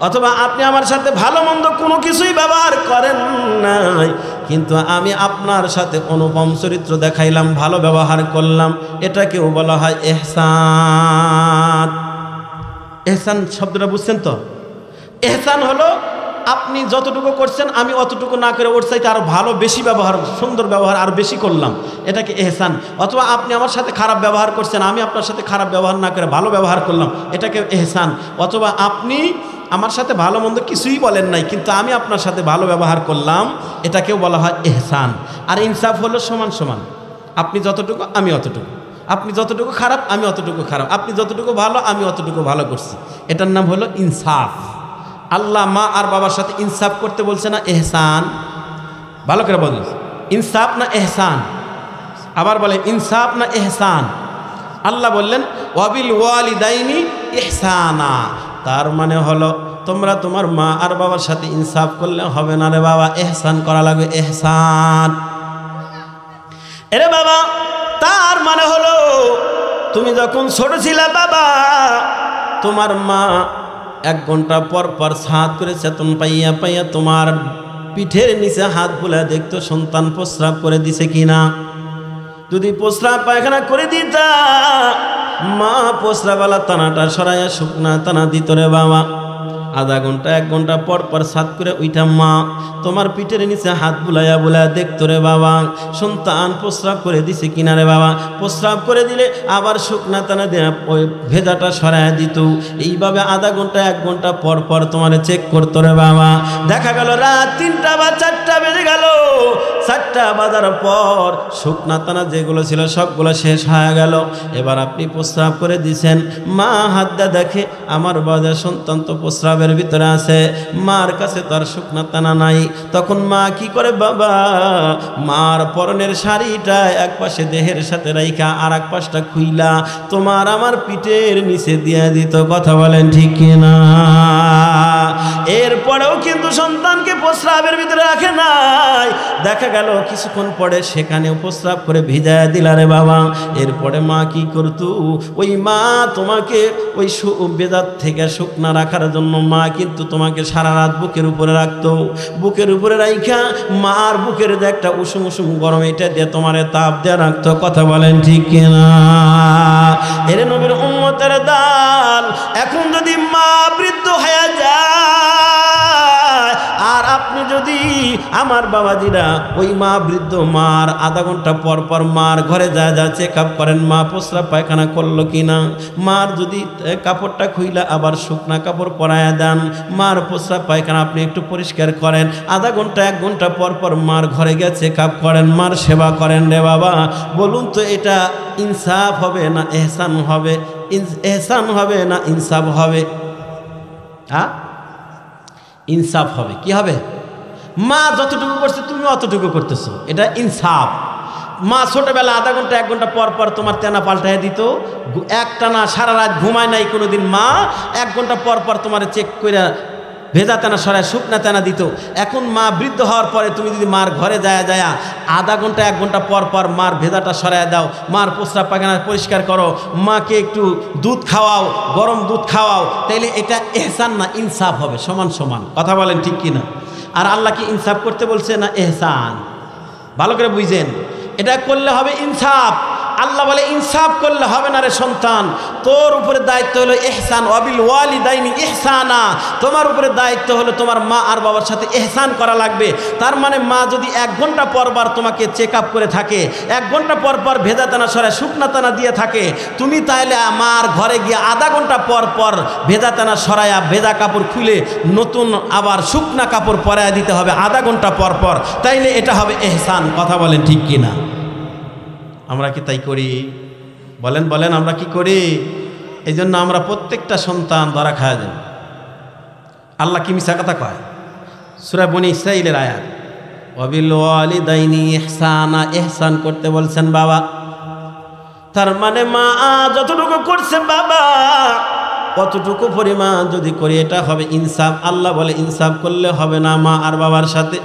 অথবা আপনি আমার সাথে ভালো মন্দ কোনো কিছুই ব্যবহার করেন নাই, কিন্তু আমি আপনার সাথে অনুপম চরিত্র দেখাইলাম, ভালো ব্যবহার করলাম, এটাকেও বলা হয় এহসান। এহসান শব্দটা বুঝছেন তো? এহসান হলো আপনি যতটুকু করছেন আমি অতটুকু না করে ওর চাইতে আরো ভালো বেশি ব্যবহার, সুন্দর ব্যবহার আর বেশি করলাম, এটাকে এহসান। অথবা আপনি আমার সাথে খারাপ ব্যবহার করছেন, আমি আপনার সাথে খারাপ ব্যবহার না করে ভালো ব্যবহার করলাম, এটাকে এহসান। অথবা আপনি আমার সাথে ভালো মন্দ কিছুই বলেন নাই, কিন্তু আমি আপনার সাথে ভালো ব্যবহার করলাম, এটাকেও বলা হয় এহসান। আর ইনসাফ হলো সমান সমান, আপনি যতটুকু আমি অতটুকু, আপনি যতটুকু খারাপ আমি অতটুকু খারাপ, আপনি যতটুকু ভালো আমি অতটুকু ভালো করছি, এটার নাম হলো ইনসাফ। আল্লাহ মা আর বাবার সাথে ইনসাফ করতে বলছে না এহসান? ভালো করে বলুন, ইনসাফ না এহসান? আবার বলে ইনসাফ না এহসান? আল্লাহ বললেন ওয়াবিল ওয়ালিদাইনি ইহসানা, তার মানে হলো তোমরা তোমার মা আর বাবার সাথে ইনসাফ করলে হবে না রে বাবা, এহসান করা লাগবে, এহসান। এরে বাবা, তার মানে হলো তুমি যখন ছোট ছিলে বাবা, তোমার মা 1 ঘন্টা পর পর ছাদ করে চেতন পাইয়া পাইয়া তোমার পিঠের নিচে হাত বুলা দেখতো সন্তান প্রস্রাব করে দিছে কিনা। যদি প্রস্রাব পায়খানা করে দিতা, মা প্রস্রাবওয়ালা টানাটা সরাইয়া শুকনা টানা দিত রে বাবা। আধা ঘন্টা 1 ঘন্টা পর পর ছাদ করে ওইটা মা তোমার পিঠের নিচে হাত বুলাইয়া বুলাইয়া দেখতো রে বাবা সন্তান প্রস্রাব করে দিছে কিনা রে বাবা। প্রস্রাব করে দিলে আবার শুকনা টানা দিয়ে ওই ভেজাটা সরাইয়া দিত। এইভাবে আধা ঘন্টা 1 ঘন্টা পর পর তোমার চেক করতো রে বাবা। দেখা গেল রাত 3টা বা 4টা বেজে গেল। 4টা বাজার পর শুকনা টানা যেগুলো ছিল সবগুলো শেষ হয়ে গেল। এবার আপনি প্রস্রাব করে দিছেন, মা হাত দিয়ে দেখে আমার বাজার সন্তান তো প্রস্রাবের ভিতরে আছে, মার কাছে তার শুকনা টানা নাই। তখন মা কি করে বাবা, মার পরনের শাড়িটা এক পাশে দেহের সাথে রাইখা আর এক পাশটা খুইলা তোমার আমার পিঠের নিচে দিয়ে দিত। কথা বলেন ঠিক কিনা? এরপরেও কিন্তু সন্তানকে প্রস্রাবের ভিতরে রাখে নাই। দেখা গেল গেল কিছুক্ষণ পরে সেখানেও প্রস্রাব করে ভিজায় দিলা রে বাবা। এরপরে মা কি করতো, ওই মা তোমাকে ওই বেজাত থেকে শুকনা রাখার জন্য মা কিন্তু তোমাকে সারা রাত বুকের উপরে রাখতো। বুকের উপরে রাইখা মার বুকের যে একটা উষুম উষুম গরম এটা দিয়ে তোমারে তাপ দিয়ে রাখতো। কথা বলেন ঠিক কিনা? এর নবীর উম্মতের দাল, এখন যদি মা বৃদ্ধ হয়ে যায় আর আপনি যদি আমার বাবাজিরা ওই মা বৃদ্ধ মার আধা ঘন্টা পর পর মার ঘরে যা চেক আপ করেন মা প্রস্রাব পায়খানা করলো কিনা। মার যদি কাপড়টা খুইলা আবার শুকনা কাপড় পরায়া দেন, মার প্রস্রাব পায়খানা আপনি একটু পরিষ্কার করেন, আধা ঘন্টা 1 ঘন্টা পর পর মার ঘরে গিয়ে চেক আপ করেন, মার সেবা করেন রে বাবা। বলুন তো এটা ইনসাফ হবে না এহসান হবে? এহসান হবে না ইনসাফ হবে? হ্যাঁ, ইনসাফ হবে। কি হবে? মা যতটুকু করছে তুমি অতটুকু করতেছো, এটা ইনসাফ। মা ছোটবেলা আধা ঘন্টা 1 ঘন্টা পর পর তোমার তেনা পাল্টায় দিত, একটানা সারা রাত ঘুমায় নাই কোনোদিন মা, 1 ঘন্টা পর পর তোমার চেক করে ভেজা তেনা সরায় শুকনা তেনা দিত। এখন মা বৃদ্ধ হওয়ার পরে তুমি যদি মার ঘরে যায় আধা ঘন্টা 1 ঘন্টা পর পর মার ভেজাটা সরায় দাও, মার প্রস্রাব পায়খানা পরিষ্কার করো, মাকে একটু দুধ খাওয়াও, গরম দুধ খাওয়াও, তাইলে এটা এহসান না ইনসাফ হবে? সমান সমান। কথা বলেন ঠিক কিনা? আর আল্লাহ কি ইনসাফ করতে বলছে না এহসান? ভালো করে বুঝেন, এটা করলে হবে ইনসাফ। আল্লাহ বলে ইনসাফ করলে হবে না রে সন্তান, তোর উপরে দায়িত্ব হলো ইহসান, ওয়াবিল ওয়ালিদাইনি ইহসানা। তোমার উপরে দায়িত্ব হলো তোমার মা আর বাবার সাথে ইহসান করা লাগবে। তার মানে মা যদি 1 ঘন্টা পরবার তোমাকে চেক আপ করে থাকে, 1 ঘন্টা পর পর ভেজা টানা সরায় শুকনা টানা দিয়ে থাকে, তুমি তাহলে মার ঘরে গিয়ে আধা ঘন্টা পর পর ভেজা টানা সরায়া ভেজা কাপড় খুলে নতুন আবার শুকনা কাপড় পরায় দিতে হবে আধা ঘন্টা পর পর, তাইলে এটা হবে ইহসান। কথা বলেন ঠিক কিনা? আমরা কি তাই করি? বলেন বলেন, আমরা কি করি? এই জন্য আমরা প্রত্যেকটা সন্তান ধরা খাওয়া যাবে। আল্লাহ কি মিছা কথা কয়? সূরা বনী ইসরাঈলের আয়াত, ওয়াবিল ওয়ালিদাইনি ইহসানা, ইহসান করতে বলছেন বাবা। তার মানে মা যতটুকু করছে বাবা কতটুকু পরিমাণ যদি করি এটা হবে ইনসাফ। আল্লাহ বলে ইনসাফ করলে হবে না, মা আর বাবার সাথে,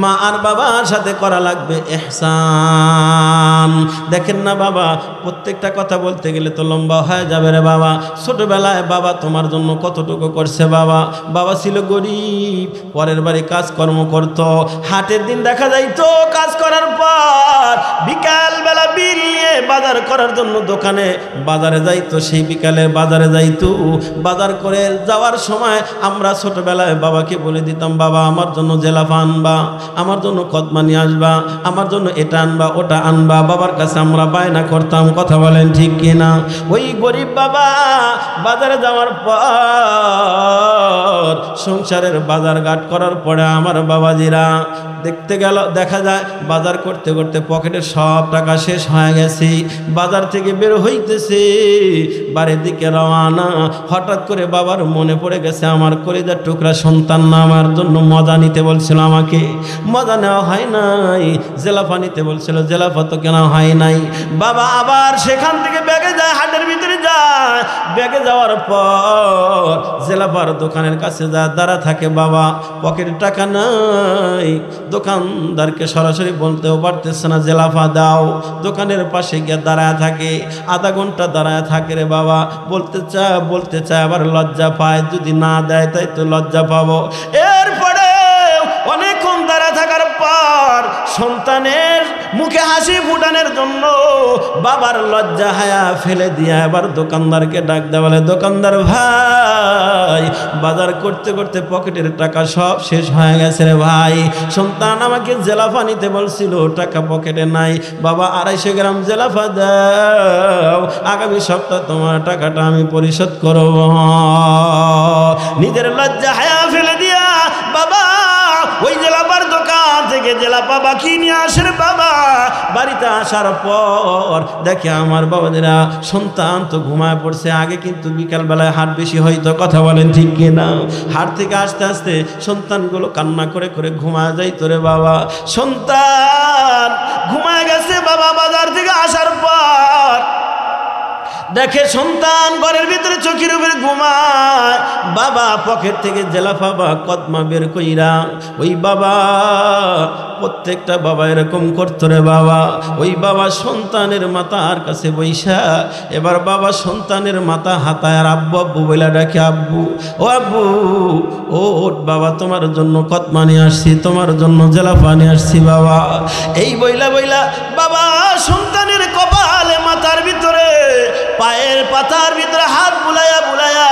মা আর বাবার সাথে করা লাগবে ইহসান। দেখেন না বাবা, প্রত্যেকটা কথা বলতে গেলে তো লম্বা হয়ে যাবে রে বাবা। ছোটবেলায় বাবা তোমার জন্য কতটুকু করছে বাবা। বাবা ছিল গরিব, পরের বাড়ি কাজকর্ম করতো, হাটের দিন দেখা যাইতো কাজ করার পর বিকালবেলা বিল নিয়ে বাজার করার জন্য দোকানে বাজারে যাইতো। সেই বিকালে বাজারে যাইতো, বাজার করে যাওয়ার সময় আমরা ছোটবেলায় বাবাকে বলে দিতাম, বাবা আমার জন্য জেলাফা আনবা, আমার জন্য কদমা নিয়ে আসবা, আমার জন্য এটা আনবা ওটা আনবা। বাবার কাছে আমরা বায়না করতাম। কথা বলেন ঠিক কিনা? ওই গরিব বাবা বাজারে যাওয়ার পর সংসারের বাজার ঘাট করার পরে আমার বাবাজিরা দেখতে গেল, দেখা যায় বাজার করতে করতে পকেটের সব টাকা শেষ হয়ে গেছে। বাজার থেকে বের হইতেছে, বাড়ির দিকে রওনা। হঠাৎ করে বাবার মনে পড়ে গেছে আমার কলিজার টুকরা সন্তান না আমার জন্য মজা নিতে বলছিল, আমাকে মজা নেওয়া হয় নাই। জেলাফা নিতে বলছিল, জেলাফা তো কেনা হয় নাই। বাবা আবার সেখান থেকে ব্যাগে যায়, হাটের ভিতরে যায়। ব্যাগে যাওয়ার পর জেলাফার দোকানের কাছে যা দাঁড়া থাকে, বাবা পকেটে টাকা নাই। দোকানদারকে সরাসরি বলতেও পারতেছে না জেলাফা দাও। দোকানের পাশে গিয়ে দাঁড়ায় থাকে, আধা ঘন্টা দাঁড়ায় থাকে রে বাবা। বলতে চায় আবার লজ্জা পায়, যদি না দেয় তাই তো লজ্জা পাবো। এরপরে অনেকক্ষণ দাঁড়া থাকার পর সন্তানের মুখে হাসি ফুটানোর জন্য বাবার লজ্জা হায়া ফেলে দিয়ে এবার দোকানদারকে ডাক দেওয়া, বলে দোকানদার ভাই বাজার করতে করতে পকেটের টাকা সব শেষ হয়ে গেছে রে ভাই। সন্তান আমাকে জেলাফা নিতে বলছিল, টাকা পকেটে নাই। বাবা 250 গ্রাম জেলাফা দাও, আগামী সপ্তাহ তোমার টাকাটা আমি পরিশোধ করব। নিজের লজ্জা হায়া ফেলে দিয়া বাবা ওই জেলাপার দোকান থেকে জেলাপা বাকি নিয়ে আসেন। বাবা বাড়িতে আসার পর দেখে আমার বাবাদেরা সন্তান তো ঘুমায় পড়ছে। আগে কিন্তু বিকালবেলায় হাট বেশি হয়তো। কথা বলেন ঠিক কিনা? হাট থেকে আসতে আসতে সন্তানগুলো কান্না করে করে ঘুমায় যাইতো রে বাবা। সন্তান ঘুমায় গেছে বাবা। বাজার থেকে আসার পর দেখে সন্তান ঘরের ভিতরে চোখের উপরে ঘুমায়। বাবা পকেট থেকে জেলাফা বা কদমা বের কইরা ওই বাবা প্রত্যেকটা বাবা এরকম করতো রে বাবা। ওই বাবা সন্তানের মাথার কাছে বৈশা এবার বাবা সন্তানের মাথা হাতায় আর আব্বু আব্বু বইলা ডাকে, আব্বু ও আব্বু ও বাবা তোমার জন্য কদমা নিয়ে আসছি, তোমার জন্য জেলাফা নিয়ে আসছি বাবা। এই বইলা বইলা বাবা সন্তানের কপালে মাথার ভিতরে পায়ের পাতার ভিতরে হাত বুলাইয়া বুলাইয়া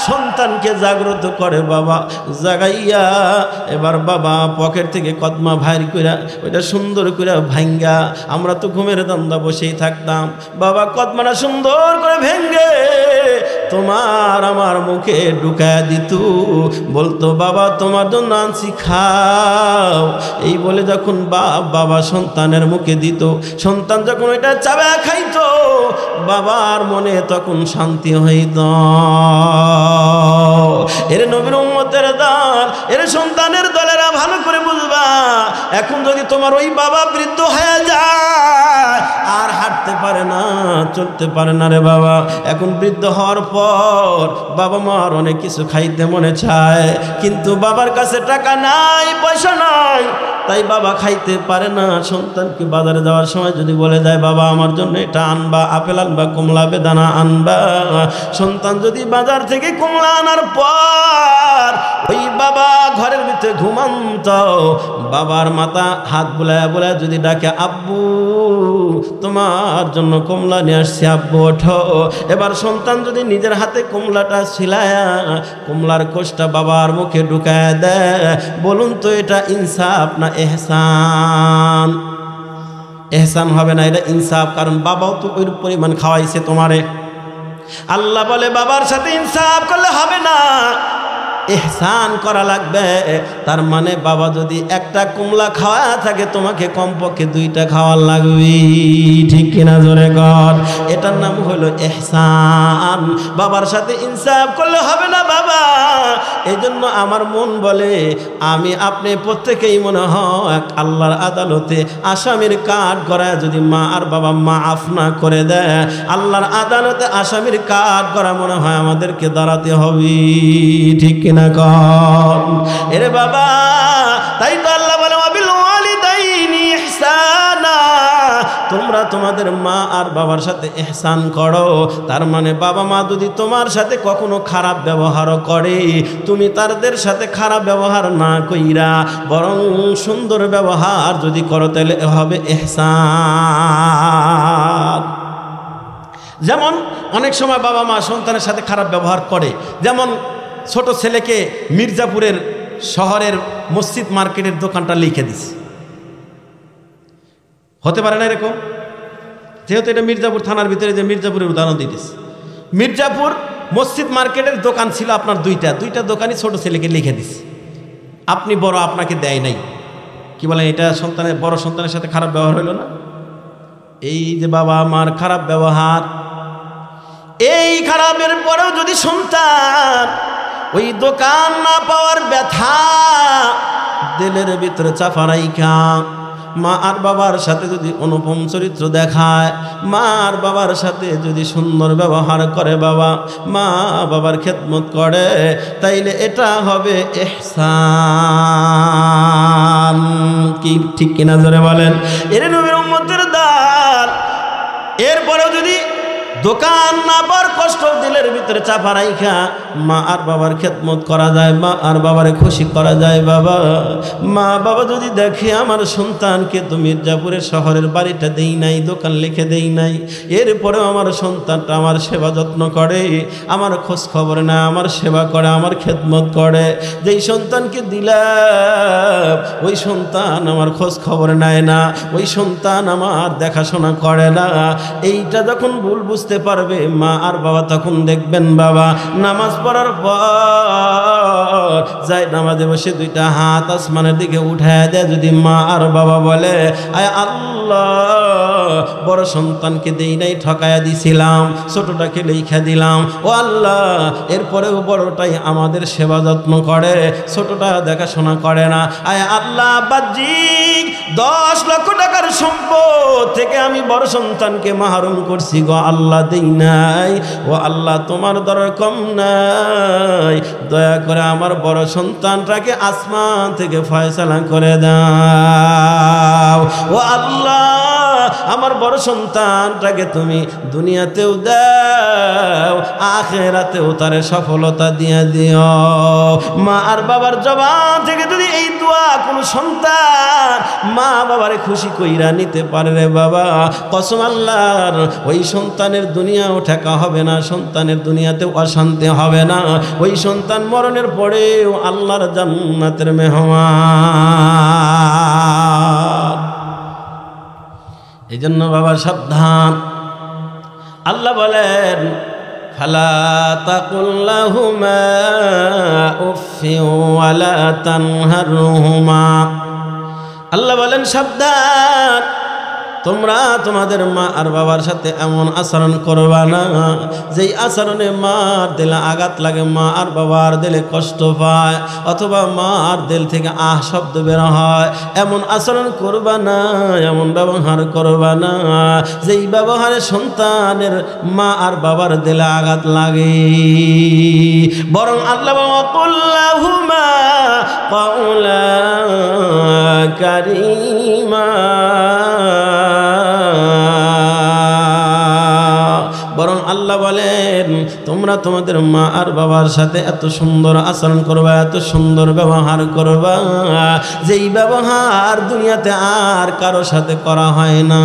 সন্তানকে জাগ্রত করে বাবা। জাগাইয়া এবার বাবা পকেট থেকে কদমা ভাইর কইরা ওইটা সুন্দর করে ভাঙ্গা, আমরা তো ঘুমের দান্দা বসেই থাকতাম, বাবা কদমাটা সুন্দর করে ভেঙ্গে তোমার আমার মুখে ঢুকায়া দিত, বলতো বাবা তোমার জন্য আনছি খাও। এই বলে যখন বাবা সন্তানের মুখে দিত, সন্তান যখন ওইটা চাবা খাইতো বাবার মনে তখন শান্তি হইত। এর নবীর উম্মতের দল, এর সন্তানের দলেরা ভালো করে বুঝবা, এখন যদি তোমার ওই বাবা বৃদ্ধ হয়ে যায় আর হাঁটতে পারে না, চলতে পারে না রে বাবা, এখন বৃদ্ধ হওয়ার পর বাবা মার অনেক কিছু খাইতে মনে চায়, কিন্তু বাবার কাছে টাকা নাই, পয়সা নাই, তাই বাবা খাইতে পারে না। সন্তানকে বাজারে যাওয়ার সময় যদি বলে যায় বাবা আমার জন্য এটা আনবা, আপেল আনবা, কমলা বেদানা আনবা, সন্তান যদি বাজার থেকে কমলা আনার পর ওই বাবা ঘরের ভিতরে ঘুমান্ত, বাবার মাথা হাত বুলায়া বুলায়া যদি ডাকে আব্বু তোমার জন্য কমলা নিয়ে আসছি, আব্বু ওঠো। এবার সন্তান যদি নিজের হাতে কমলাটা ছিলায়া কমলার কোষটা বাবার মুখে ঢুকায় দেয়, বলুন তো এটা ইনসাফ না এহসান? এহসান হবে না, এটা ইনসাফ, কারণ বাবাও তো ওই পরিমাণ খাওয়াইছে তোমারে। আল্লাহ বলে বাবার সাথে ইনসাফ করলে হবে না, এহসান করা লাগবে। তার মানে বাবা যদি একটা কমলা খাওয়া থাকে তোমাকে কমপক্ষে 2টা খাওয়ার লাগবে, ঠিক কিনা জোরে কর? এটার নাম হলো এহসান। বাবার সাথে ইনসাফ করলে হবে না বাবা। এই জন্য আমার মন বলে আমি আপনি প্রত্যেকেই মনে হয় আল্লাহর আদালতে আসামির কাঠ করা যদি মা আর বাবা মাফ না করে দেয়, আল্লাহর আদালতে আসামির কাঠ করা মনে হয় আমাদেরকে দাঁড়াতে হবে, ঠিক কিনা কর? এরে বাবা, তাই তো আল্লাহ বলে ওয়াবিল ওয়ালিদাইনি ইহসানা, তোমরা তোমাদের মা আর বাবার সাথে ইহসান করো। তার মানে বাবা মা যদি তোমার সাথে কখনো খারাপ ব্যবহার করে, তুমি তাদের সাথে খারাপ ব্যবহার না কইরা বরং সুন্দর ব্যবহার যদি করো তাহলে হবে ইহসান। যেমন অনেক সময় বাবা মা সন্তানের সাথে খারাপ ব্যবহার করে, যেমন ছোট ছেলেকে মির্জাপুরের শহরের মসজিদ মার্কেটের দোকানটা লিখে দিছে। হতে পারে না এরকম? যেহেতু এটা মির্জাপুর থানার ভিতরে, যে মির্জাপুরের উদাহরণ দিতেছে, মির্জাপুর মসজিদ মার্কেটের দোকান ছিল আপনার দুইটা দোকানই ছোট ছেলেকে লিখে দিছে। আপনি বড়, আপনাকে দেয় নাই, কি বলেন, এটা সন্তানের বড় সন্তানের সাথে খারাপ ব্যবহার হইল না? এই যে বাবা মার খারাপ ব্যবহার, এই খারাপের পরেও যদি সন্তান ওই দোকান না পাওয়ার ব্যথা দিলের ভিতরে চাপা রাইখা মা আর বাবার সাথে যদি অনুপম চরিত্র দেখায়, মা আর বাবার সাথে যদি সুন্দর ব্যবহার করে, বাবা মা বাবার খেদমত করে, তাইলে এটা হবে ইহসান। কি ঠিক কিনা জোরে বলেন? এর নবীর উম্মতের দল, এরপরেও যদি দোকান না পাওয়ার কষ্ট দিলের ভিতরে চাপা রাইখা মা আর বাবার খেদমত করা যায়, মা আর বাবারে খুশি করা যায়, বাবা মা বাবা যদি দেখে আমার সন্তানকে তো মির্জাপুরের শহরের বাড়িটা দেই নাই, দোকান লিখে দেই নাই, এরপরেও আমার সন্তানটা আমার সেবা যত্ন করে, আমার খোঁজ খবর নেয়, আমার সেবা করে, আমার খেদমত করে, যেই সন্তানকে দিলাম ওই সন্তান আমার খোঁজ খবর নেয় না, ওই সন্তান আমার দেখাশোনা করে না, এইটা যখন ভুল বুঝতে পারবে মা আর বাবা, তখন দেখবেন বাবা নামাজ পড়ার পর যাই নামাজে বসে 2টা হাত আসমানের দিকে উঠায় দেয়, যদি মা আর বাবা বলে আয় আল্লাহ বড় সন্তানকে দেই নাই, ঠকায়া দিছিলাম, ছোটটাকে লিখে দিলাম, ও আল্লাহ এরপরেও বড়টাই আমাদের সেবা যত্ন করে, ছোটটা দেখাশোনা করে না, আয় আল্লাহ বাহ্যিক 10 লক্ষ টাকার সম্পদ থেকে আমি বড় সন্তানকে মাহরুম করছি গো আল্লাহ, দেই নাই, ও আল্লাহ তোমার দর কম নাই, চাই, দয়া করে আমার বড় সন্তানটাকে আসমান থেকে ফয়সালা করে দাও। ও আল্লাহ, আমার বড় সন্তানটাকে তুমি দুনিয়াতেও দাও, আখিরাতেও তারে সফলতা দিয়ে দিও। মা আর বাবার জবান থেকে যদি এই দোয়া কোনো সন্তান মা বাবারে খুশি কইরা নিতে পারে রে বাবা, কসম আল্লাহর, ওই সন্তানের দুনিয়াও ঠেকা হবে না, সন্তানের দুনিয়াতেও অশান্তি হবে না, ওই সন্তান মরণের পরেও আল্লাহর জান্নাতের মেহমান। এই জন্য বাবা সাবধান। আল্লাহ বলেন ফালা তাকুল লাহুমা উফফি ওয়ালা তানহারহুমা। আল্লাহ বলেন সাবধান, তোমরা তোমাদের মা আর বাবার সাথে এমন আচরণ করবা না যেই আচরণে মার দিলে আঘাত লাগে, মা আর বাবার দিলে কষ্ট পায়, অথবা মা আর দিল থেকে আহ শব্দ বের হয়। এমন আচরণ করবা না, এমন ব্যবহার করবা না যেই ব্যবহারে সন্তানের মা আর বাবার দিলে আঘাত লাগে। বরং আল্লাহ কুল্লাহুমা কাউলান কারীমা, বরং আল্লাহ বলেন তোমরা তোমাদের মা আর বাবার সাথে এত সুন্দর আচরণ করবা, এত সুন্দর ব্যবহার করবা যেই ব্যবহার দুনিয়াতে আর কারো সাথে করা হয় না।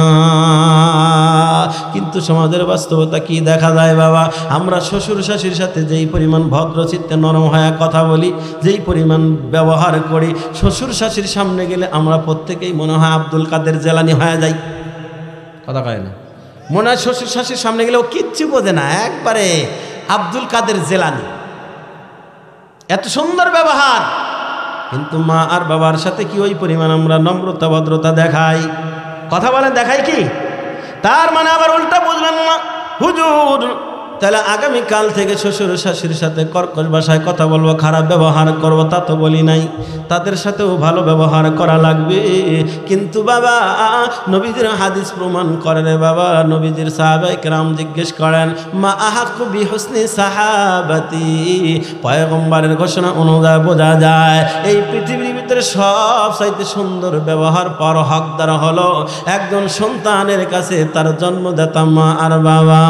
কিন্তু সমাজের বাস্তবতা কি দেখা যায় বাবা, আমরা শ্বশুর শাশুড়ির সাথে যেই পরিমাণ ভদ্রচিত্তে নরম হয়ে কথা বলি, যেই পরিমাণ ব্যবহার করি, শ্বশুর শাশুড়ির সামনে গেলে আমরা প্রত্যেকেই মনে হয় আব্দুল কাদের জেলানি হয়ে যাই। কথা কয় না, মনে হয় শ্বশুর শাশুড়ির সামনে গেলে ও কিচ্ছু বোঝে না, একবারে আব্দুল কাদের জেলানি, এত সুন্দর ব্যবহার। কিন্তু মা আর বাবার সাথে কি ওই পরিমাণ আমরা নম্রতা ভদ্রতা দেখাই? কথা বলেন, দেখাই কি? তার মানে আবার উল্টা বুঝবেন না হুজুর, তাহলে আগামীকাল থেকে শ্বশুর শাশুড়ির সাথে কর্কশ ভাষায় কথা বলবো, খারাপ ব্যবহার করব, তা তো বলি নাই। তাদের সাথেও ভালো ব্যবহার করা লাগবে। কিন্তু বাবা নবীজির হাদিস প্রমাণ করে রে বাবা, নবীজির সাহাবায়ে কেরাম জিজ্ঞেস করেন মা আহাক্কু বিহুসনি সাহাবাতি, পয়গম্বরের ঘোষণা অনুযায়ী বোঝা যায় এই পৃথিবীর ভিতরে সবচাইতে সুন্দর ব্যবহার পাওয়ার হকদার হলো একজন সন্তানের কাছে তার জন্মদাতা মা আর বাবা।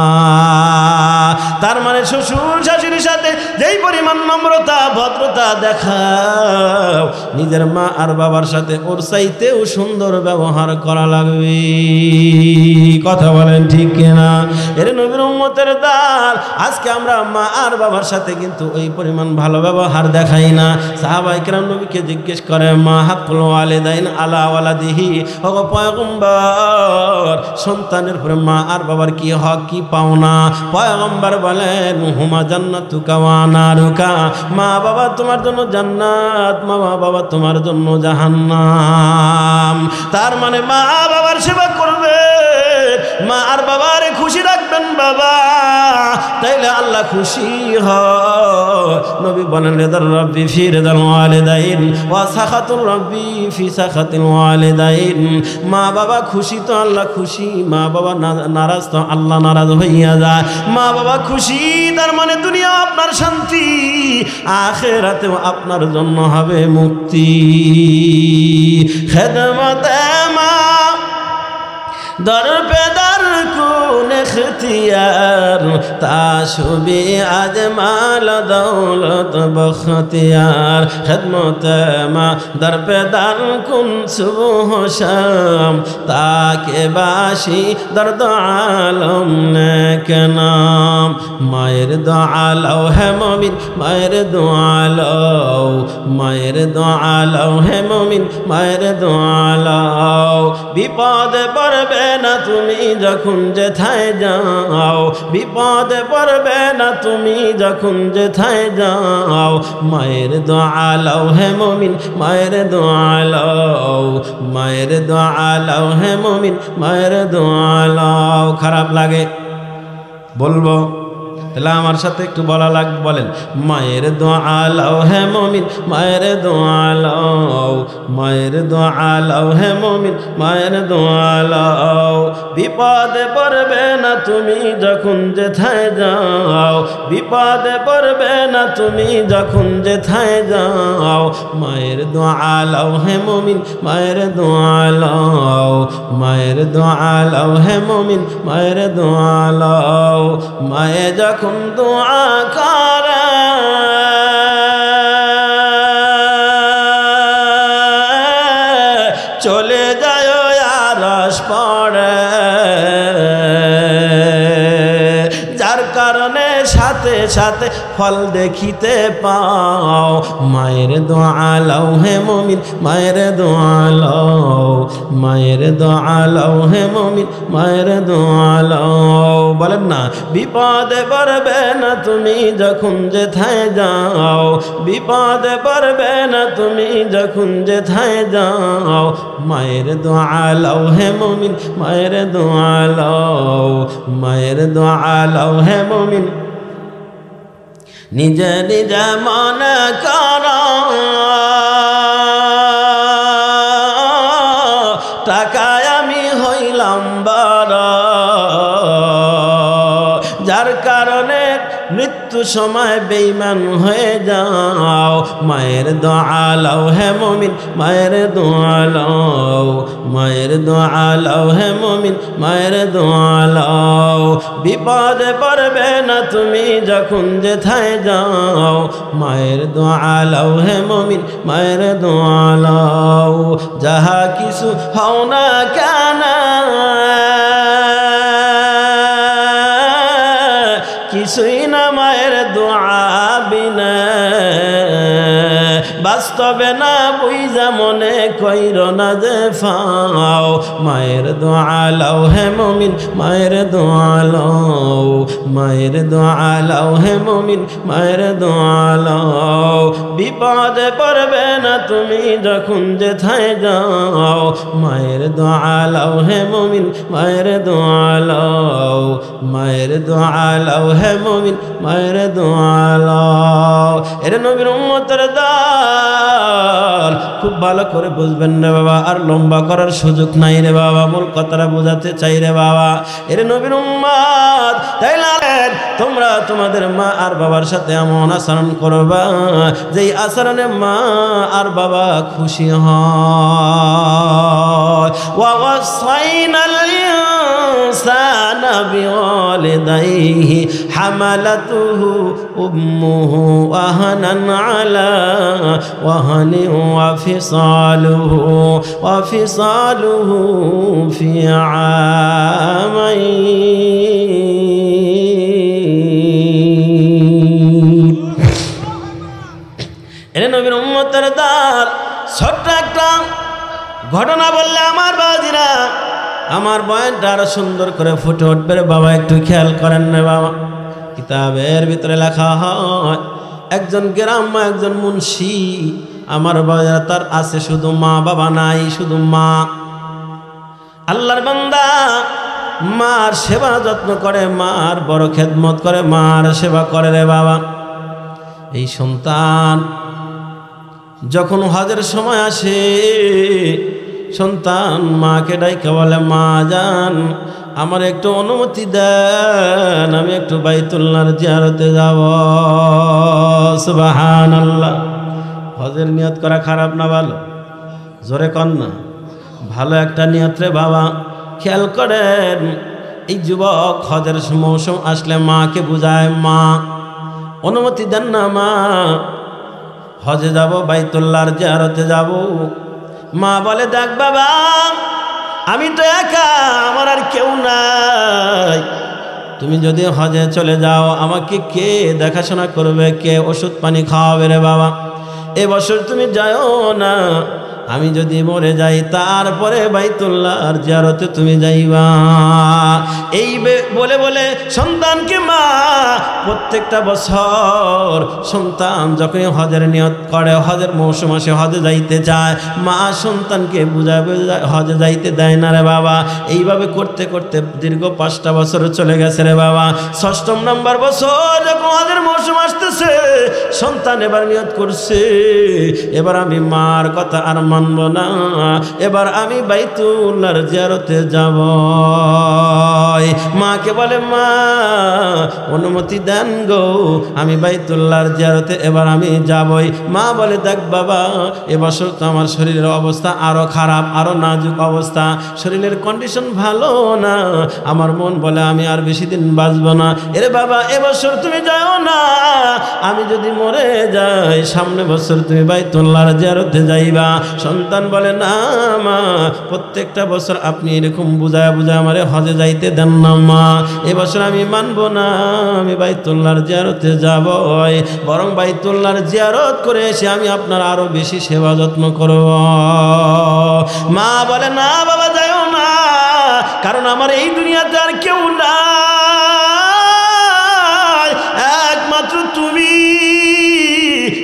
তার মানে শ্বশুর শাশুড়ির সাথে যেই পরিমাণ নম্রতা ভদ্রতা দেখাও, নিজের মা আর বাবার সাথে ওর চাইতেও সুন্দর ব্যবহার করা লাগবে। কথা বলেন ঠিক কিনা? এর নবীর উম্মতের দাল, আজকে আমরা মা আর বাবার সাথে কিন্তু ওই পরিমাণ ভালো ব্যবহার দেখাই না। সাহাবায়ে কেরাম নবীকে জিজ্ঞেস করে মা হাক্কুল ওয়ালিদাইন আলা ওয়ালাদিহি, ও পয়গম্বর সন্তানের উপরে মা আর বাবার কি হক, কি পাওনা? পয়গম্বর বলেন হুমা জান্নাতুকা ওয়া নারুকা, মা বাবা তোমার জন্য জান্নাত, মা বাবা তোমার জন্য জাহান্নাম। তার মানে মা বাবার সেবা করবে, মা আর বাবারে খুশি রাখবেন বাবা, তাইলে আল্লাহ খুশি হয়। নবী বলেন রিদার রাব্বি ফি রিদাল ওয়ালিদাইন ওয়া সাখাতুর রাব্বি ফি সাখাতিল ওয়ালিদাইন। মা বাবা খুশি তো আল্লাহ খুশি, মা বাবা নারাজ তো আল্লাহ নারাজ হইয়া যায়। মা বাবা খুশি তার মানে দুনিয়া আপনার শান্তি, আখিরাতেও আপনার জন্য হবে মুক্তি। খেদমতে মা দর পে দর কুন ইখতিয়ার, তাশুবি আজ মাল দৌলত বখতিয়ার। খেদমতে মা দর পে দর কুন সুবহ শাম, তাকে বাসি দর্দ আলম নেক নাম। মায়ের দোয়া লও হে মুমিন, মায়ের দোয়া লও, মায়ের দোয়া লও হে মুমিন, মায়ের দোয়া লও। বিপদে পড়বে না তুমি যখন যেথায় যাও, বিপদে পড়বে না তুমি যখন যেথায় যাও। মায়ের দোয়া লও হে মুমিন, মায়ের দোয়া লও, মায়ের দোয়া লও হে মুমিন, মায়ের দোয়া লও। খারাপ লাগে বলবো, তাহলে আমার সাথে একটু বলা লাগবে, বলেন মায়ের দোয়া লাও হে মুমিন, মায়ের দোয়া লাও, মায়ের দোয়া লাও হে মুমিন, মায়ের দোয়া লাও। বিপদে পড়বে না তুমি যখন যেথায় যাও, বিপদে পড়বে না তুমি যখন যেথায় যাও। মায়ের দোয়া লাও হে মুমিন, মায়ের দোয়া লাও, মায়ের দোয়া লাও হে মুমিন, মায়ের দোয়া লাও। মায়ে যখন দোয়া করে চলে যায় আরশ পড়ে, যার কারণে সাথে সাথে ফল দেখিতে পাও। মায়ের দোয়া লাও হে মুমিন, মায়ের দোয়া লাও, মায়ের দোয়া লাও হে মুমিন, মায়ের দোয়া লাও। বলেন না বিপদে পড়বে না তুমি যখন যেথায় যাও, বিপদে পড়বে না তুমি যখন যেথায় যাও। মায়ের দোয়া লাও হে মুমিন, মায়ের দোয়া লাও, মায়ের দোয়া লাও হে মুমিন। নিজে নিজে মনে করো টাকায় আমি হইলাম বড়, যার কারণে মৃত্যু সময় বেঈমান হয়ে যাও। মায়ের দোয়া লাও হে মুমিন, মায়ের দোয়া লাও, মায়ের দোয়া লাও হে মুমিন, মায়ের দোয়া লাও। বিপদে পড়বে না তুমি যখন যেথায় যাও। মায়ের দোয়া লাও হে মুমিন, মায়ের দোয়া লাও। যাহা কিছু হও না কেন কিছুই না মায়ের দোয়া বিনা, বাস্তবে না বুঝা মনে কইর না যে ফাও। মায়ের দোয়া লাও হে মুমিন, মায়ের দোয়া লাও, মায়ের দোয়া লাও হে মুমিন, মায়ের দোয়া লাও। বিপদে পড়বে না তুমি যখন যেথায় যাও। মায়ের দোয়া লাও হে মুমিন, মায়ের দোয়া লাও, মায়ের দোয়া লাও হে মুমিন, মায়ের দোয়া লাও। এর নবীর উম্মতের দল খুব ভালো করে বুঝবেন রে বাবা, আর লম্বা করার সুযোগ নাই রে বাবা, মূল কথাটা বোঝাতে চাই রে বাবা। এর নবীর উম্মত তাই না, তোমরা তোমাদের মা আর বাবার সাথে এমন আচরণ করবা যেই আচরণে মা আর বাবা খুশি হয়। ওয়া ওয়াসাইনাল ইনসানা বিওয়ালিদাইহি হামালাতুহু উম্মুহু ওয়াহানান আলা ওয়াহানিন ওয়া ফিসালুহু ফি আমাইন। এর নবীর উম্মতের দল ছোট্ট একটা ঘটনা বললে আমার বাজিরা আমার বয়ানটা আরো সুন্দর করে ফুটে উঠবে রে বাবা। একটু খেয়াল করেন রে বাবা, কিতাবের ভিতরে লেখা হয় একজন গ্রাম্য একজন মুন্সি, আমার বাজার তার আছে শুধু মা, বাবা নাই, শুধু মা। আল্লাহর বান্দা মার সেবা যত্ন করে, মার বড় খেদমত করে, মার সেবা করে রে বাবা। এই সন্তান যখন হজের সময় আসে, সন্তান মাকে ডাইকা বলে, মা জান আমার একটু অনুমতি দেন, আমি একটু বাইতুল্লাহর জিয়ারতে যাব। সুবহানাল্লাহ। হজের নিয়ত করা খারাপ না ভালো? জোরে কন না, ভালো একটা নিয়ত রে বাবা। খেয়াল করেন এই যুবক হজের মৌসুম আসলে মাকে বুঝায়, মা অনুমতি দেন না মা, হজে যাব, বাইতুল্লাহর জিয়ারতে যাব। মা বলে, দেখ বাবা আমি তো একা, আমার আর কেউ নাই, তুমি যদি হজে চলে যাও আমাকে কে দেখাশোনা করবে, কে ওষুধ পানি খাওয়াবে রে বাবা? এবছর তুমি যাও না, আমি যদি মরে যাই তারপরে বাইতুল্লাহর জিয়ারতে তুমি যাইবা। এই বলে বলে সন্তানকে মা প্রত্যেকটা বছর সন্তান যখন হজের নিয়ত করে, হজের মৌসুম আসে, হজে যাইতে চায়, মা সন্তানকে বুঝায় হজে যাইতে দেয় না রে বাবা। এইভাবে করতে করতে দীর্ঘ 5টা বছর চলে গেছে রে বাবা। 6ম নম্বর বছর যখন হজের মৌসুম আসতেছে, সন্তান এবার নিয়ত করছে, এবার আমি মার কথা আর মানব না, এবার আমি বাইতুল্লাহর জিয়ারতে যাব। মাকে বলে, মা অনুমতি দেন গো, আমি বাইতুল্লাহর জিয়ারতে এবার আমি যাবই। মা বলে, দেখ বাবা, এবছর তো আমার শরীরের অবস্থা আরো খারাপ, আরো নাজুক অবস্থা, শরীরের কন্ডিশন ভালো না, আমার মন বলে আমি আর বেশি দিন বাঁচব না। এরে বাবা, এবছর তুমি যাও না, আমি যদি মরে যাই সামনে বছর তুমি বাইতুল্লাহর জিয়ারতে যাইবা। সন্তান বলে, না মা, প্রত্যেকটা বছর আপনি এরকম বুঝায় বুঝায় আমারে হজে যাইতে দেন না মা, এবছর আমি মানব না, আমি বাইতুল্লাহর জিয়ারতে যাব, বরং বাইতুল্লাহর জিয়ারত করে এসে আমি আপনার আরো বেশি সেবা যত্ন করব। মা বলে, না বাবা যাও না, কারণ আমার এই দুনিয়াতে আর কেউ নাই, একমাত্র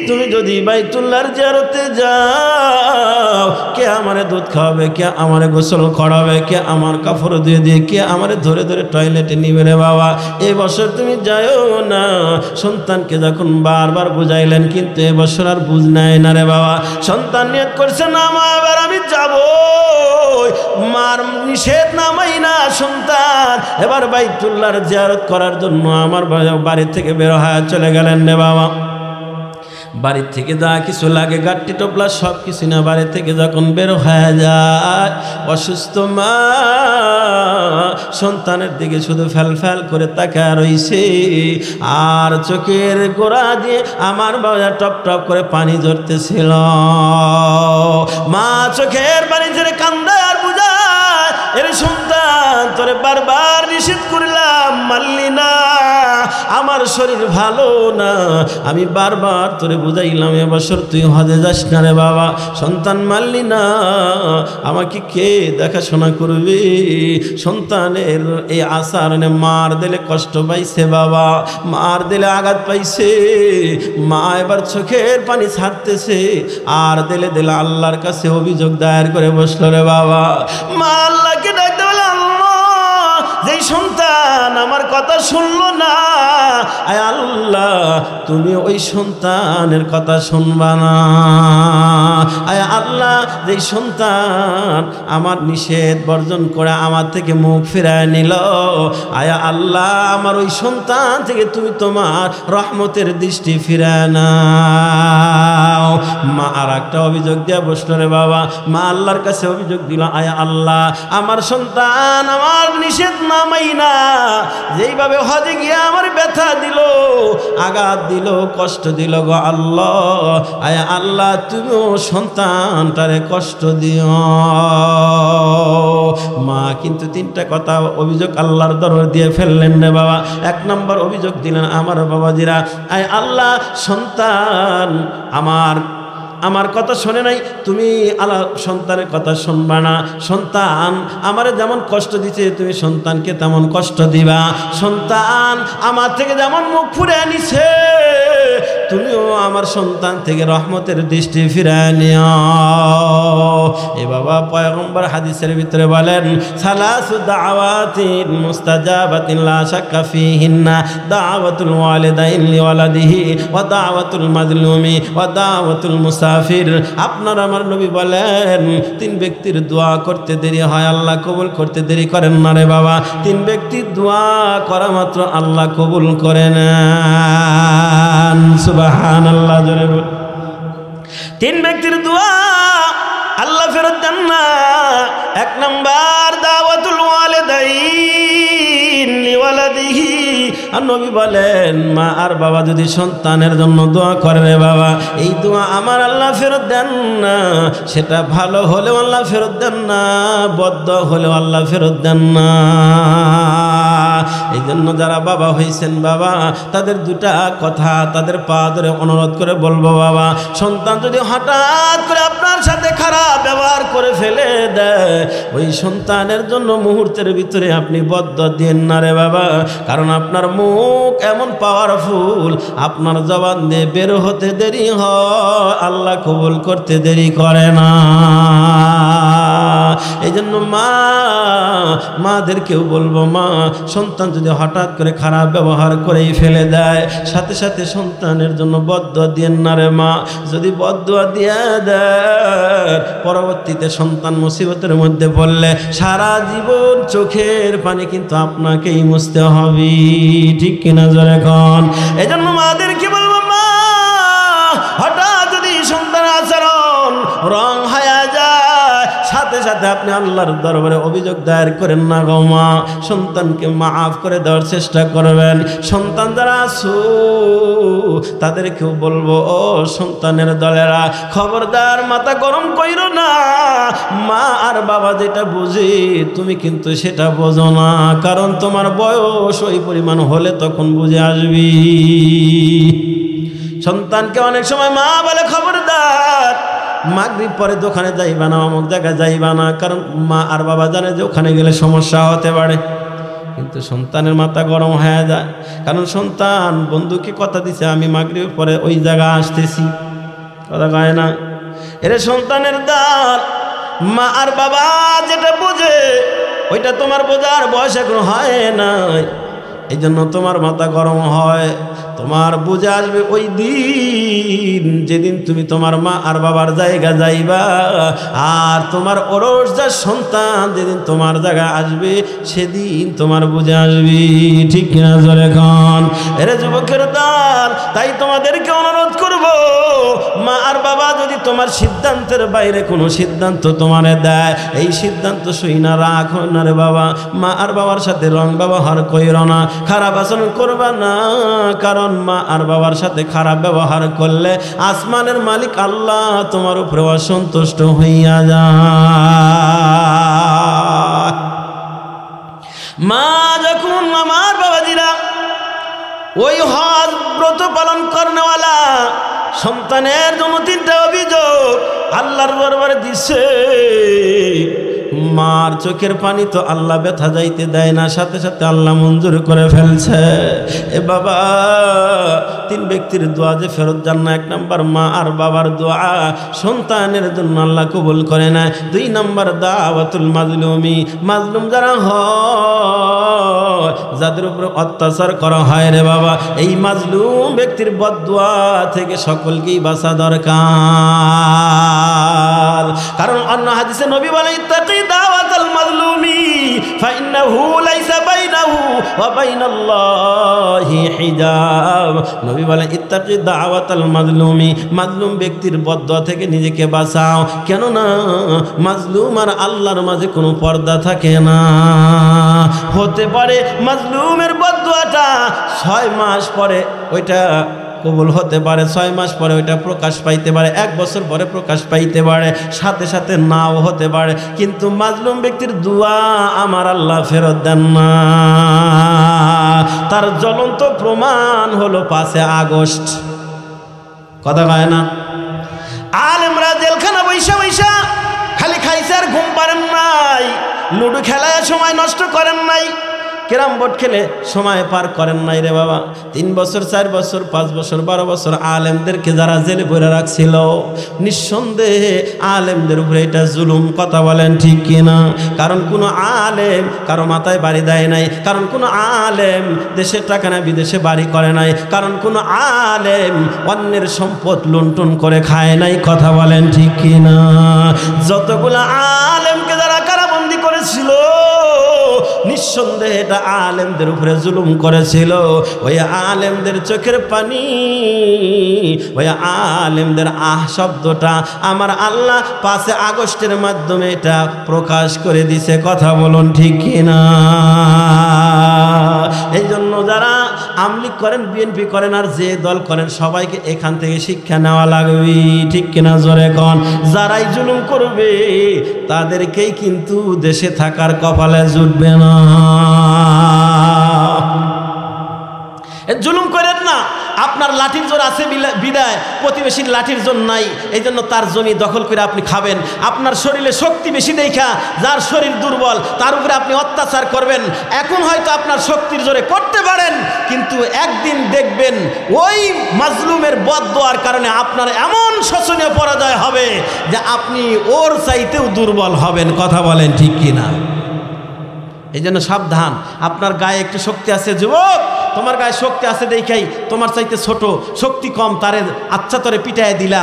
তুমি যদি বাইতুল্লাহর জিয়ারতে যাও, কে আমারে দুধ খাওয়াবে, কে আমারে গোসল করাবে, কে আমার কাপড় দিয়ে দিয়ে, কে আমারে ধরে ধরে টয়লেটে নিবে রে বাবা, এই বছর তুমি যাও না। সন্তানকে যখন বারবার বুঝাইলেন, কিন্তু এবছর আর বুঝ নাই না রে বাবা। সন্তান নিয়ত করছে, না মা এবার আমি যাব, মার নিষেধ নামাই না সন্তান এবার বাইতুল্লাহর জিয়ারত করার জন্য আমার বাড়ি থেকে বের হয়ে চলে গেলেন রে বাবা। বাড়ির থেকে যা কিছু লাগে, গাট্টি টোপলা সব কিছু না, বাড়ি থেকে যখন বের হয়ে যায়, অসুস্থ মা সন্তানের দিকে শুধু ফ্যাল ফ্যাল করে তাকায় রইছে, আর চোখের গোড়া দিয়ে আমার বাবা টপ টপ করে পানি ঝরতেছিল। মা চোখের পানি ঝরে কান্দায় আর বুঝায়, এর সন্তান তোরে বারবার নিষেধ করলাম, মানলি না, আমার শরীর ভালো না, আমি বারবার তোরে বুঝাইলাম এবছর তুই হজে যাস না রে বাবা, সন্তান মানলি না, আমাকে কে দেখাশোনা করবে? সন্তানের এই আচরণে মার দিলে কষ্ট পাইছে বাবা, মার দিলে আঘাত পাইছে, মা এবার চোখের পানি ছাড়তেছে, আর দিলে দিলে আল্লাহর কাছে অভিযোগ দায়ের করে বসলো রে বাবা। মা আল্লাহকে ডাকতে বলে, আল্লাহ, যেই সন্তান আমার কথা শুনলো না, আয় আল্লাহ তুমি ওই সন্তানের কথা শুনবা না, আয় আল্লাহ যেই সন্তান আমার নিষেধ বর্জন করে আমার থেকে মুখ ফিরায় নিল, আয় আল্লাহ আমার ওই সন্তান থেকে তুমি তোমার রহমতের দৃষ্টি ফিরায় নাও। মা আর একটা অভিযোগ দিয়ে বসলো রে বাবা। মা আল্লাহর কাছে অভিযোগ দিল, আয় আল্লাহ আমার সন্তান আমার নিষেধ নামাই না, যেইভাবে হজে গিয়ে আমার ব্যথা দিল, আঘাত দিল, কষ্ট দিল গো আল্লাহ, আয় আল্লাহ তুমিও সন্তানটারে কষ্ট দিও। মা কিন্তু 3টা কথা অভিযোগ আল্লাহর দরবার দিয়ে ফেললেন রে বাবা। 1 নম্বর অভিযোগ দিলেন, আমার বাবাজিরা, আয় আল্লাহ সন্তান আমার কথা শোনে নাই, তুমি আল্লাহ সন্তানের কথা শুনবা না, সন্তান আমারে যেমন কষ্ট দিছে তুমি সন্তানকে তেমন কষ্ট দিবা, সন্তান আমার থেকে যেমন মুখ ফুরে নিছে তুমিও আমার সন্তান থেকে রহমতের দৃষ্টি ফিরায় নিও। এ বাবা পয়গম্বর হাদিসের ভিতরে বলেন, সালাসু দাওয়াতিন মুস্তাজাবাতিন লা শাক্কা ফিহিন্না দাওয়াতুল ওয়ালিদাইন লিওয়ালাদিহি ওয়া দাওয়াতুল মাজলুমি ওয়া দাওয়াতুল মুসাফির। আপনার আমার নবী বলেন, 3 ব্যক্তির দোয়া করতে দেরি হয়, আল্লাহ কবুল করতে দেরি করেন না রে বাবা। 3 ব্যক্তির দোয়া করা মাত্র আল্লাহ কবুল করেন। সুবহানাল্লাহ জোরে বল। 3 ব্যক্তির দোয়া আল্লাহ ফেরত দেন না। 1 নাম্বার দাওয়াতুল ওয়ালিদাইন লিওয়ালাদিহি, আর নবী বলেন মা আর বাবা যদি সন্তানের জন্য দোয়া করে রে বাবা, এই দোয়া আমার আল্লাহ ফেরত দেন না। সেটা ভালো হলেও আল্লাহ ফেরত দেন না, বদ্ধ হলেও আল্লাহ ফেরত দেন না। এই জন্য যারা বাবা হয়েছেন বাবা, তাদের দুটা কথা তাদের পা ধরে অনুরোধ করে বলবো, বাবা সন্তান যদি হঠাৎ করে আপনার সাথে খারাপ ব্যবহার করে ফেলে দেয়, ওই সন্তানের জন্য মুহূর্তের ভিতরে আপনি বদ্ধ দিন না রে বাবা। কারণ আপনার মুখ এমন পাওয়ারফুল, আপনার জবান দিয়ে বের হতে দেরি হয়, আল্লাহ কবুল করতে দেরি করে না। এই জন্য মাদেরকেও বলবো, মা সন্তান যদি হঠাৎ করে খারাপ ব্যবহার করেই ফেলে দেয়, সাথে সাথে সন্তানের জন্য বদদুয়া দিয়েন না রে মা। যদি বদদুয়া দিয়ে দেয়, পরবর্তীতে সন্তান মুসিবতের মধ্যে পড়লে সারা জীবন চোখের পানি কিন্তু আপনাকেই মুছতে হবে, ঠিক কিনা জোরে কোন? এই জন্য মাদেরকে বলবো, মা হঠাৎ যদি সন্তানের আচরণ রং হয়ে যায়, সাথে সাথে আপনি আল্লাহর দরবারে অভিযোগ দায়ের করেন না গো মা। সন্তানকে মাফ করে দেওয়ার চেষ্টা করবেন। সন্তান যারা আছো তাদেরকেও বলবো, ও সন্তানের দলেরা খবরদার মাথা গরম কইরো না। মা আর বাবা যেটা বুঝে তুমি কিন্তু সেটা বোঝো না, কারণ তোমার বয়স ওই পরিমাণ হলে তখন বুঝে আসবি। সন্তানকে অনেক সময় মা বলে, খবরদার মাগরিব পরে দোকানে যাইবা না, অমুক জায়গায় যাইবা না, কারণ মা আর বাবা জানে যে ওখানে গেলে সমস্যা হতে পারে। কিন্তু সন্তানের মাথা গরম হয়ে যায়, কারণ সন্তান বন্ধুকে কথা দিছে আমি মাগরিব পরে ওই জায়গা আসতেছি, কথা কয় না। এরে সন্তানের দাল মা আর বাবা যেটা বোঝে ওইটা তোমার বোঝার বয়স এখন হয় নাই। এই জন্য তোমার মাথা গরম হয়। তোমার বুঝে আসবে ওই দিন যেদিন তুমি তোমার মা আর বাবার জায়গা যাইবা, আর তোমার ওরস যার সন্তান যেদিন তোমার জায়গায় আসবে সেদিন তোমার বুঝে আসবি, ঠিক কিনা জোরে কোন? এরে যুবকের দল, তাই তোমাদেরকে অনুরোধ করব, মা আর বাবা যদি তোমার সিদ্ধান্তের বাইরে কোনো সিদ্ধান্ত তোমারে দেয়, এই সিদ্ধান্ত সই না রাখো না রে বাবা। মা আর বাবার সাথে রং ব্যবহার কইরো না, খারাপ আচরণ করবা না, কারণ মা আর বাবার সাথে খারাপ ব্যবহার করলে আসমানের মালিক আল্লাহ তোমার উপরে অসন্তুষ্ট হইয়া যায়। মা যখন আমার বাবাজিরা ওই হজ ব্রত পালন করনেওয়ালা সন্তানের জন্য 3টা অভিযোগ আল্লাহর দরবারে দিছে, মার চোখের পানি তো আল্লাহ ব্যথা যাইতে দেয় না, সাথে সাথে আল্লাহ মঞ্জুর করে ফেলছে। এ বাবা 3 ব্যক্তির দোয়া যে ফেরত যান না। 1 নম্বর মা আর বাবার দোয়া সন্তানের জন্য আল্লাহ কবুল করে না। 2 নম্বর দাওয়াতুল মাজলুমি, মাজলুম যারা হয়, যাদের উপর অত্যাচার করা হয় রে বাবা, এই মাজলুম ব্যক্তির বদদোয়া থেকে সকলকেই বাঁচা দরকার। কারণ অন্য হাদিসে নবী বলে, ইত্তাকি দাওয়াতাল মাজলুমি ফাইন্নাহু লাইসা বাইনাহু ওয়া বাইনাল্লাহি হিজাব। নবী বলে, ইত্তাকি দাওয়াতাল মাজলুমি, মাজলুম ব্যক্তির বদদোয়া থেকে নিজেকে বাঁচাও, কেননা মাজলুম আর আল্লাহর মাঝে কোনো পর্দা থাকে না। হতে পারে মাজলুমের বদদোয়াটা 6 মাস পরে ওইটা কবুল হতে পারে, 6 মাস পরে ওইটা প্রকাশ পাইতে পারে, 1 বছর পরে প্রকাশ পাইতে পারে, সাথে সাথে নাও হতে পারে। কিন্তু মাজলুম ব্যক্তির দোয়া আমার আল্লাহ ফেরত দেন না। তার জ্বলন্ত প্রমাণ হলো 5 আগস্ট, কথা কয় না? আলেমরা জেলখানা বৈশা বৈশা খালি খাইছে আর ঘুম পারেন নাই, লুডো খেলায় সময় নষ্ট করেন নাই, ক্যারাম বোর্ড খেলে সময় পার করেন নাই রে বাবা। 3 বছর 4 বছর 5 বছর 12 বছর আলেমদেরকে যারা জেলে ভরে রাখছিল, নিঃসন্দেহে আলেমদের উপরে এটা জুলুম, কথা বলেন ঠিক কিনা? কারণ কোনো আলেম কারো মাথায় বাড়ি দেয় নাই, কারণ কোনো আলেম দেশের টাকা না বিদেশে বাড়ি করে নাই, কারণ কোনো আলেম অন্যের সম্পদ লুণ্ঠন করে খায় নাই, কথা বলেন ঠিক কিনা? যতগুলো আলেমকে যারা কারাবন্দি করেছিল, নিঃসন্দেহে এটা আলেমদের উপরে জুলুম করেছিল। ওই আলেমদের চোখের পানি, ওই আলেমদের শব্দটা আমার আল্লাহ 5 আগস্টের মাধ্যমে এটা প্রকাশ করে দিছে, কথা বলুন ঠিক কিনা? এই জন্য যারা আমলিগ করেন, বিএনপি করেন, আর যে দল করেন, সবাইকে এখান থেকে শিক্ষা নেওয়া লাগবে। ঠিক কিনা জোরে কন? যারাই জুলুম করবে তাদেরকেই কিন্তু দেশে থাকার কপালে জুটবে না। জুলুম করেন না। আপনার লাঠির জোর আছে বিদায় প্রতিবেশীর লাঠির জোর নাই, এই জন্য তার জমি দখল করে আপনি খাবেন। আপনার শরীরে শক্তি বেশি দেখা যার শরীর দুর্বল তার উপরে আপনি অত্যাচার করবেন। এখন হয়তো আপনার শক্তির জোরে করতে পারেন, কিন্তু একদিন দেখবেন ওই মাজলুমের বদদোয়ার কারণে আপনার এমন শোচনীয় পরাজয় হবে যে আপনি ওর চাইতেও দুর্বল হবেন। কথা বলেন ঠিক কিনা? এই জন্য সাবধান। আপনার গায়ে একটু শক্তি আছে যুবক, তোমার গায়ে শক্তি আছে দেখাই তোমার চাইতে ছোট শক্তি কম তারে আচ্ছা তরে পিটায় দিলা,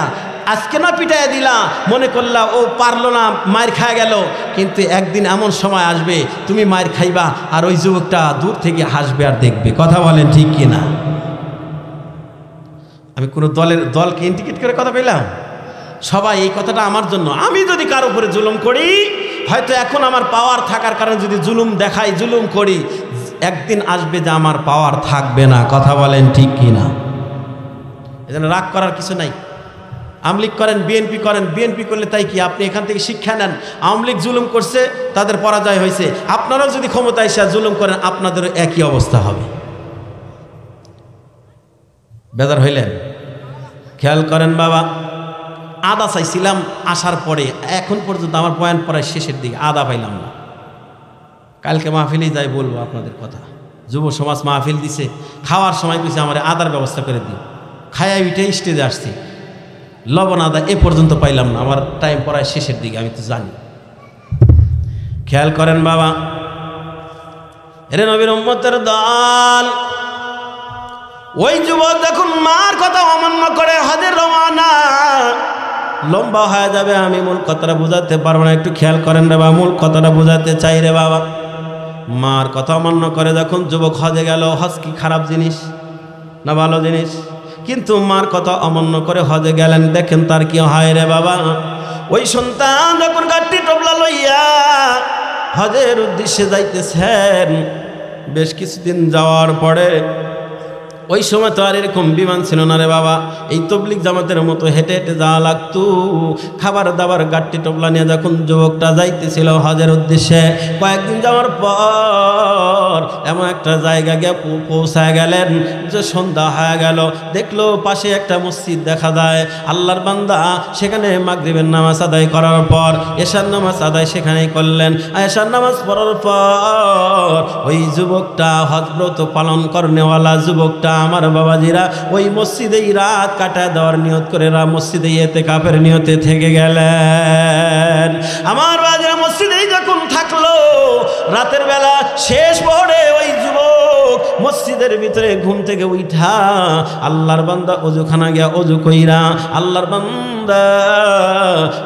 আজকে না পিটায় দিলা, মনে করলা ও পারলো না, মায়ের খায় গেল, কিন্তু একদিন এমন সময় আসবে তুমি মায়ের খাইবা আর ওই যুবকটা দূর থেকে হাসবে আর দেখবে। কথা বলেন ঠিক কিনা? আমি কোনো দলকে ইন্ডিকেট করে কথা বললাম? সবাই এই কথাটা আমার জন্য। আমি যদি কারো উপরে জুলুম করি, হয়তো এখন আমার পাওয়ার থাকার কারণে যদি জুলুম দেখাই, জুলুম করি, একদিন আসবে যে আমার পাওয়ার থাকবে না। কথা বলেন ঠিক কিনা? এজন্য রাগ করার কিছু নাই। আমলিগ করেন, বিএনপি করেন, বিএনপি করলে তাই কি? আপনি এখান থেকে শিক্ষা নেন। আওয়ামী লীগ জুলুম করছে, তাদের পরাজয় হয়েছে, আপনারাও যদি ক্ষমতায় এসে জুলুম করেন আপনাদেরও একই অবস্থা হবে। বেজার হইলেন? খেয়াল করেন বাবা, আদা চাইছিলাম আসার পরে, এখন পর্যন্ত আমার পয়েন্ট পড়ায় শেষের দিকে আদা পাইলাম না। কালকে মাহফিলেই যাই বলবো আপনাদের কথা। যুব সমাজ মাহফিল দিছে, খাওয়ার সময় কিছু আমার আদার ব্যবস্থা করে দিই, খায়া উঠে স্টেজে আসছি, লবণ আদা এ পর্যন্ত পাইলাম না। আমার টাইম পড়ায় শেষের দিকে, আমি তো জানি। খেয়াল করেন বাবা, এরে নবীর উম্মতের দল, ওই যুবক যখন মার কথা অমান্য করে হজের রওনা, লম্বা হয়ে যাবে, আমি মূল কথাটা বোঝাতে পারবো না। একটু খেয়াল করেন রে বাবা, মূল কথাটা বোঝাতে চাই রে বাবা। মার কথা অমান্য করে যখন যুবক হজে গেল, হজ কি খারাপ জিনিস না ভালো জিনিস? কিন্তু মার কথা অমান্য করে হজে গেলেন, দেখেন তার কি হয় রে বাবা। ওই সন্তান যখন গাড়ি টবলা লইয়া হজের উদ্দেশ্যে যাইতেছেন, বেশ কিছুদিন যাওয়ার পরে, ওই সময় তো আর এরকম বিমান ছিল না রে বাবা, এই তবলিগ জামাতের মতো হেঁটে হেঁটে যাওয়া লাগতো। খাবার দাবার গাড়ি টবলা নিয়ে যখন যুবকটা যাইতেছিল হজের উদ্দেশ্যে, কয়েকদিন যাওয়ার পর এমন একটা জায়গা গিয়ে পৌঁছায় গেলেন যে সন্ধ্যা হয়ে গেল। দেখলো পাশে একটা মসজিদ দেখা যায়, আল্লাহর বান্দা সেখানে মাগরিবের নামাজ আদায় করার পর এশার নামাজ আদায় সেখানেই করলেন। এশার নামাজ পড়ার পর ওই যুবকটা, হজব্রত পালন করনেওয়ালা যুবকটা, আমার বাবাজিরা, ওই মসজিদেই রাত কাটায় দেওয়ার নিয়ত করে মসজিদে ইতিকাফের নিয়তে থেকে গেলেন। আমার বাবাজিরা মসজিদেই যখন থাকলো, রাতের বেলা শেষ পড়ে ওই যুবক মসজিদের ভিতরে ঘুম থেকে উঠা আল্লাহর বান্দা অজুখানা গিয়া অজু কইরা, আল্লাহর বান্দা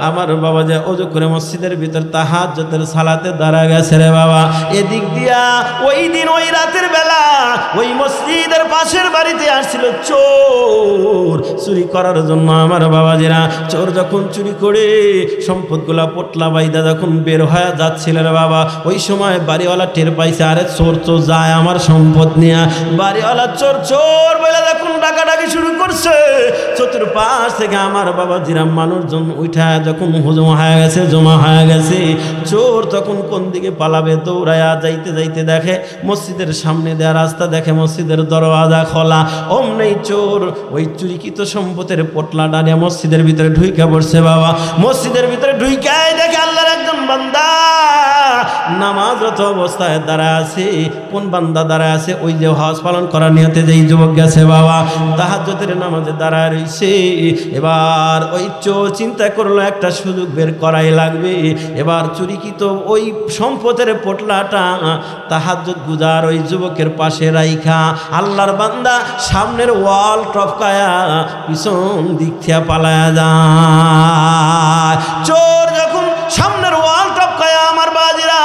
আমার বাবা যে অজু করে মসজিদের ভিতর তাহাজ্জুদের সালাতে দাঁড়া গেছে রে বাবা। এদিক দিয়া ওই দিন ওই রাতের বেলা ওই মসজিদের পাশের বাড়িতে আসছিল চোর চুরি করার জন্য। আমার বাবাজিরা, চোর যখন চুরি করে সম্পদগুলা পোটলা বাইদা যখন বের হয়ে যাচ্ছিল রে বাবা, ওই সময় বাড়িওয়ালা টের পাইছে, আরে চোর তো যায় আমার সম্পদ নিয়ে। বাড়িওয়ালা চোর চোর বলে যখন ডাকাডাকি শুরু করছে, চতুর্পাশ থেকে আমার বাবাজিরা মানুষজন উঠা যখন জমা হয়ে গেছে, চোর তখন কোন দিকে পালাবে, দৌড়ায়া যাইতে যাইতে দেখে মসজিদের সামনে দেয়া রাস্তা, দেখে মসজিদের দরওয়াজা খোলা। অমনেই চোর ওই চুরিকৃত সম্পদের পোটলা ডানিয়া মসজিদের ভিতরে ঢুইকা পড়ছে বাবা। মসজিদের ভিতরে ঢুইকাই দেখে আল্লাহর একজন বান্দা নামাজরত অবস্থায় দাঁড়ায় আছে। কোন বান্দা দাঁড়ায় আছে? ওই যে হজ পালন করার নিয়তে যেই যুবক গেছে বাবা, তাহাজ্জুদের নামাজে দাঁড়ায় রইছে। এবার ওই চোর চিন্তা করলো একটা সুযোগ বের করাই লাগবে। এবার চুরিকৃত ওই সম্পদের পোটলাটা তাহাজ্জুদ গুজার ওই যুবকের পাশে রাইখা আল্লাহর বান্দা সামনের ওয়াল টপকায়া পিছন দিক থেকে পালায়া যায়। চোর যখন সামনের ওয়াল টপকায়া আমার বাজিরা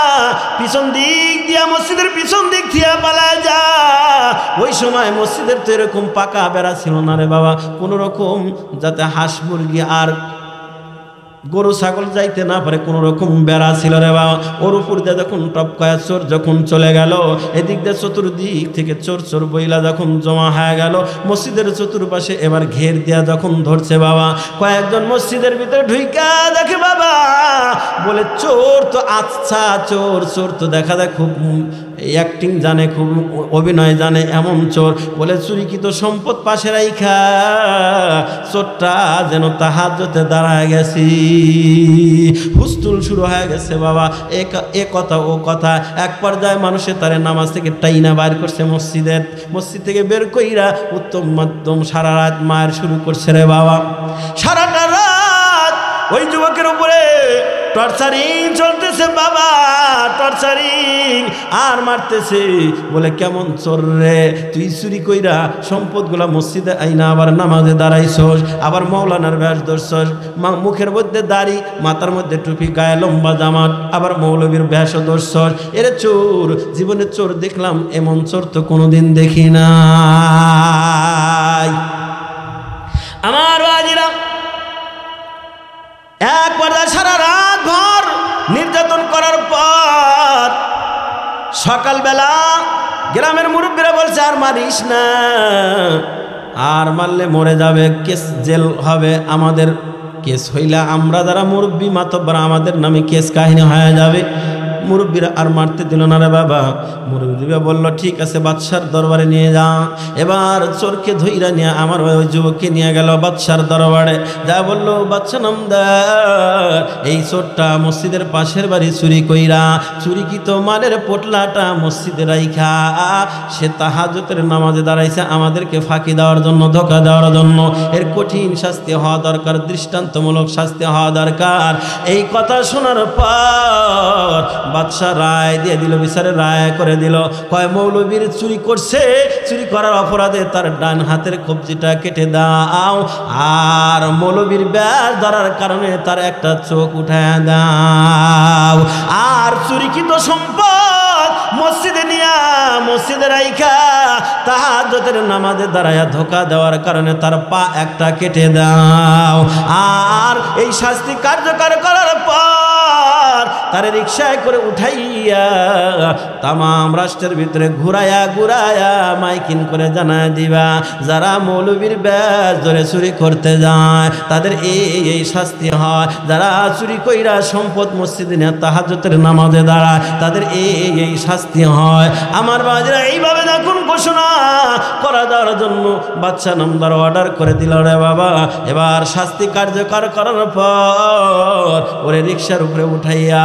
পিছন দিক দিয়া মসজিদের পিছন দিক থেকে পালায়া যায়, ওই সময় মসজিদের তো এরকম পাকা বেড়া ছিল না রে বাবা, কোন রকম যাতে হাঁস মুরগি আর গরু ছাগল যাইতে না পারে, কোনো রকম বেড়া ছিল রে বাবা। ওর উপর দিয়ে যখন টপকায়া চোর যখন চলে গেল, এদিক দিয়ে চতুর্দিক থেকে চোর চোর বইলা যখন জমা হয়ে গেল, মসজিদের চতুর্পাশে এবার ঘের দিয়া যখন ধরছে বাবা, কয়েকজন মসজিদের ভিতরে ঢুইকা দেখে বাবা, বলে চোর তো আচ্ছা, চোর চোর তো দেখা যায় খুব অ্যাক্টিং জানে, খুব অভিনয় জানে, এমন চোর। বলে চুরিকৃত সম্পদ পাশে রাইখা চোরটা যেন তাহাজ্জুদে দাঁড়ায় গেছি। হুস্তুল শুরু হয়ে গেছে বাবা, এ কথা ও কথা। এক পর্যায়ে মানুষের তারে নামাজ থেকে টাইনা বাইর করছে মসজিদ থেকে বের কইরা উত্তম মাধ্যম সারা রাত মায়ের শুরু করছে রে বাবা। সারাটা রাত ওই যুবকের উপরে টর্চারিং চলতেছে বাবা, টর্চারিং আর মারতেছে। বলে কেমন চোর রে তুই, চুরি কইরা সম্পদগুলা মসজিদে আইনা আবার নামাজে দাঁড়াইছস, আবার মৌলানার ব্যাস ধরছস, মুখের মধ্যে দাড়ি, মাথার মধ্যে টুপি, গায়ে লম্বা জামাত, আবার মৌলবীর ব্যাস ধরছস। এরে চোর, জীবনে চোর দেখলাম, এমন চোর তো কোনোদিন দেখি নাই। আমার বাজিরা এক পর্যায়ে সারা রাত ভর নির্যাতন করার পর সকালবেলা গ্রামের মুরব্বীরা বলছে আর মারিস না, আর মারলে মরে যাবে, কেস জেল হবে, আমাদের কেস হইলে আমরা যারা মুরব্বী মাতব্বর আমাদের নামে কেস কাহিনী হয়ে যাবে। মুরব্বীরা আর মারতে দিল না রে বাবা। মুরব্বীরা বলল ঠিক আছে বাদশার দরবারে নিয়ে যা। এবার চোরকে ধইরা নিয়ে আমার ওই যুবককে নিয়ে গেল বাদশার দরবারে। যা বলল বাদশা নামদার, এই চোরটা মসজিদের পাশের বাড়ি চুরি কইরা চুরিকৃত মালের পোটলাটা মসজিদে রাইখা সে তাহাজ্জুদের নামাজে দাঁড়াইছে আমাদেরকে ফাঁকি দেওয়ার জন্য, ধোঁকা দেওয়ার জন্য। এর কঠিন শাস্তি হওয়া দরকার, দৃষ্টান্তমূলক শাস্তি হওয়া দরকার। এই কথা শোনার পর বাদশা রায় দিয়ে দিল, বিচারের রায় করে দিল। কয় মৌলবীর চুরি করছে, চুরি করার অপরাধে তার ডান হাতের কবজিটা কেটে দাও, আর মৌলবীর ব্যাস ধরার কারণে তার একটা চোখ উঠায় দাও, আর চুরিকৃত সম্পদ মসজিদে নিয়া মসজিদে রাইখা তাহাজ্জুদের নামাজে দাঁড়ায়া ধোঁকা দেওয়ার কারণে তার পা একটা কেটে দাও। আর এই শাস্তি কার্যকর করার পর তারে রিকশায় করে উঠাইয়া তামাম রাষ্ট্রের ভিতরে ঘুরায়া ঘুরায়া মাইকিং করে জানায় দিবা, যারা মৌলবীর ব্যাস ধরে চুরি করতে যায় তাদের এই শাস্তি হয়, যারা চুরি কইরা সম্পদ মসজিদে নিয়ে তাহাজ্জুদের নামাজে দাঁড়ায় তাদের এই শাস্তি হয়। আমার বাজারা এইভাবে যখন ঘোষণা করা দেওয়ার জন্য বাদশা নামদার অর্ডার করে দিল রে বাবা। এবার শাস্তি কার্যকর করার পর ওরে রিকশার উপরে উঠাইয়া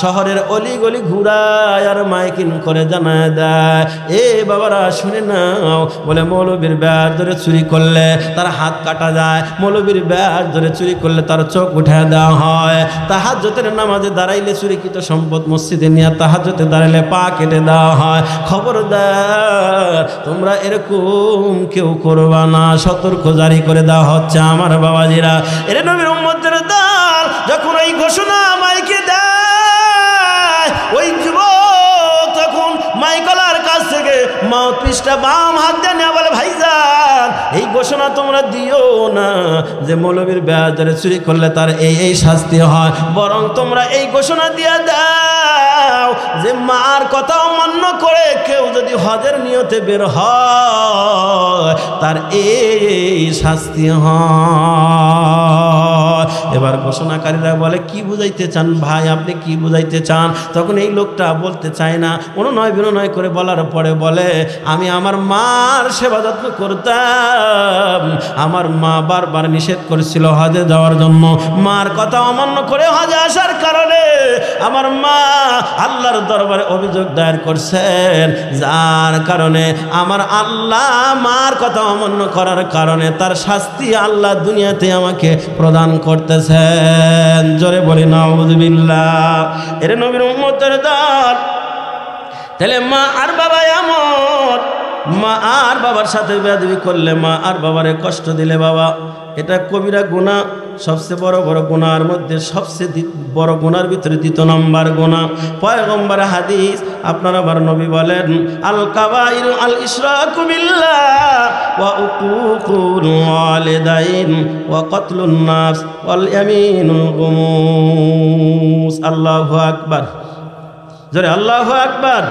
শহরের অলি গলি ঘুরায় আর মাইকিং করে জানায় দেয়, এ বাবারা শুনে নাও, বলে মৌলবীর ব্যাস ধরে চুরি করলে তার হাত কাটা যায়, মৌলবীর ব্যাস ধরে চুরি করলে তার চোখ উঠে দেওয়া হয়, তাহাজ্জুদের নামাজে দাঁড়াইলে চুরিকৃত সম্পদ মসজিদে নিয়ে তাহাজ্জুদে দাঁড়াইলে পা কেটে দেওয়া হয়। খবরদার তোমরা এরকম কেউ করবা না, সতর্ক জারি করে দেওয়া হচ্ছে। আমার বাবাজিরা, এর নবীর উম্মতের দল যখন এই ঘোষণা মাইকে দেয়, ওই যুবক তখন মাইকলার কাছ থেকে মাউথ পিসটা বাম হাত দিয়ে নেওয়া বলে, ভাইজান এই ঘোষণা তোমরা দিও না যে মৌলবীর ব্যাস ধরে চুরি করলে তার এই শাস্তি হয়, বরং তোমরা এই ঘোষণা দিয়ে দাও যে মার কথা অমান্য করে কেউ যদি হজের নিয়তে বের হয় তার এই শাস্তি হয়। এবার ঘোষণাকারীরা বলে, কি বুঝাইতে চান ভাই, আপনি কি বুঝাইতে চান? তখন এই লোকটা বলতে চায় না, অনুনয় বিনয় করে বলার পরে বলে, আমি আমার মার সেবা যত্ন করতাম, আমার মা বারবার নিষেধ করেছিল হজে যাওয়ার জন্য, মার কথা অমান্য করে হজে আসার কারণে আমার মা আল্লাহর দরবারে অভিযোগ দায়ের করছেন, যার কারণে আমার আল্লাহ মার কথা অমান্য করার কারণে তার শাস্তি আল্লাহ দুনিয়াতে আমাকে প্রদান করতেছেন। জোরে বলি নাউযুবিল্লাহ। এর নবীর উম্মতের দল, তাহলে মা আর বাবা এমন, মা আর বাবার সাথে বেয়াদবি করলে, মা আর বাবারে কষ্ট দিলে বাবা এটা কবিরা গুনাহ, সবচেয়ে বড় বড় গুনার মধ্যে সবচেয়ে বড় গুনার ভিতরে 2 নম্বর গুনাহ। পয়গম্বর হাদিস, আপনার আবার নবী বলেন, আল কাবাইরু আল ইশরাকু বিল্লাহ ওয়া উকুকুল ওয়ালিদাইন ওয়া কতলুন নাফস ওয়াল ইয়ামিনুল গুমুস। আল্লাহু আকবার, জোরে আল্লাহু আকবার।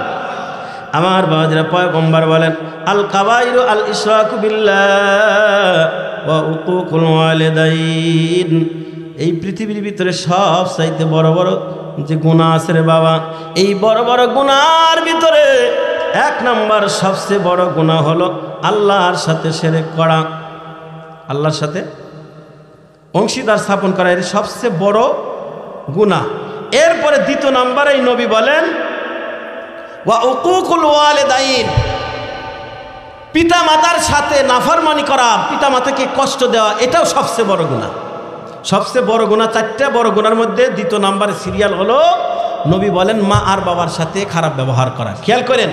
আমার বাবাজিরা, পয়গম্বর বলেন আল কাবাইরু আল ইশরাকু বিল্লাহ ওয়া উকুকুল ওয়ালিদাইন। এই পৃথিবীর ভিতরে সব চাইতে বড় বড় যে গুনাহ আছে রে বাবা, এই বড় বড় গুনার ভিতরে 1 নম্বর সবচেয়ে বড় গুনাহ হলো আল্লাহর সাথে শিরক করা, আল্লাহর সাথে অংশীদার স্থাপন করা, এর সবচেয়ে বড় গুনাহ। এরপরে 2 নম্বরে এই নবী বলেন ওয়া উকুকুল ওয়ালিদাইন, পিতা মাতার সাথে নাফরমানি করা, পিতা মাতাকে কষ্ট দেওয়া, এটাও সবচেয়ে বড় গুনাহ। সবচেয়ে বড় গুনাহ 4টা বড় গুনার মধ্যে 2 নম্বরে সিরিয়াল হলো নবী বলেন মা আর বাবার সাথে খারাপ ব্যবহার করা। খেয়াল করেন,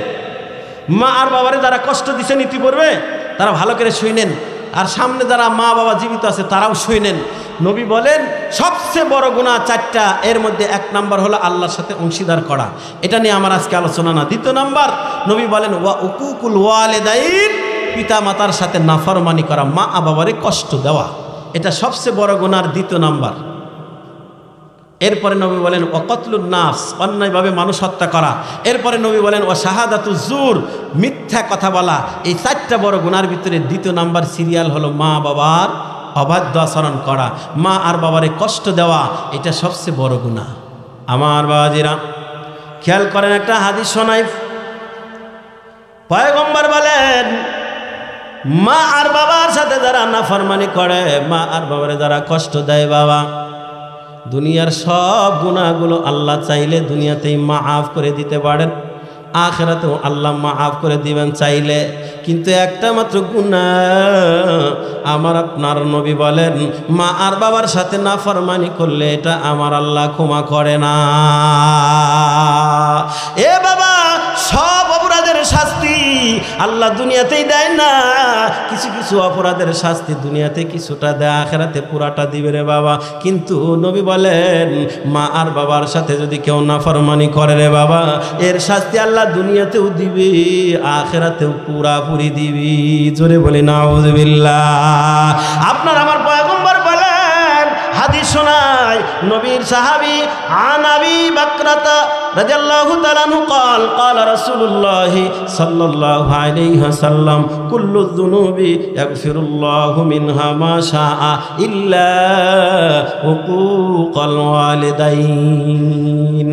মা আর বাবারে যারা কষ্ট দিচ্ছেন ইতিপূর্বে, তারা ভালো করে শুনেন, আর সামনে যারা মা বাবা জীবিত আছে তারাও শুনেন। নবী বলেন সবচেয়ে বড় গুনাহ 4টা, এর মধ্যে 1 নম্বর হলো আল্লাহর সাথে অংশীদার করা। এটা নিয়ে আমার আজকে আলোচনা না। 2 নম্বর নবী বলেন ওয়া উকুকুল ওয়ালিদাইন, পিতা মাতার সাথে নাফরমানি করা, মা বাবারে কষ্ট দেওয়া, এটা সবচেয়ে বড় গুনার 2 নম্বর। এরপরে নবী বলেন ওয়া কতলুন নাফস, অন্যায়ভাবে মানুষ হত্যা করা। এরপরে নবী বলেন ওয়া শাহাদাতুজ জুর, মিথ্যা কথা বলা। এই 4টা বড় গুনার ভিতরে 2 নম্বর সিরিয়াল হলো মা বাবার অবাধ্য আচরণ করা, মা আর বাবারে কষ্ট দেওয়া, এটা সবচেয়ে বড় গুনাহ। আমার বাবাজিরা খেয়াল করেন, একটা হাদিস শোনাই। পয়গম্বর বলেন মা আর বাবার সাথে যারা নাফরমানি করে, মা আর বাবারে যারা কষ্ট দেয়, বাবা দুনিয়ার সব গুনাহগুলো আল্লাহ চাইলে দুনিয়াতেই মাফ করে দিতে পারেন, আখিরাতেও আল্লাহ মাফ করে দিবেন চাইলে। কিন্তু একটা মাত্র গুনাহ, আমার আপনার নবী বলেন মা আর বাবার সাথে নাফরমানি করলে এটা আমার আল্লাহ ক্ষমা করে না। এ বাবা, সব অপরাধের শাস্তি আল্লাহ দুনিয়াতেই দেয় না, কিছু কিছু অপরাধের শাস্তি দুনিয়াতে কিছুটা দেয়, আখিরাতে পুরাটা দিবে রে বাবা। কিন্তু নবী বলেন মা আর বাবার সাথে যদি কেউ নাফরমানি করে রে বাবা, এর শাস্তি আল্লাহ দুনিয়াতেও দিবে, আখিরাতেও পুরাপুরি দিবি। জোরে বলি নাউযুবিল্লাহ। আপনার আমার পয়গম্বর বলেন, হাদিস শোনায় নবীর সাহাবী আন আবি বাকরাতা রাদিয়াল্লাহু তাআলা আনহু قال قال رسول الله صلى الله عليه وسلم كل الذنوب يغفر الله منها ما شاء إلا حقوق الوالدين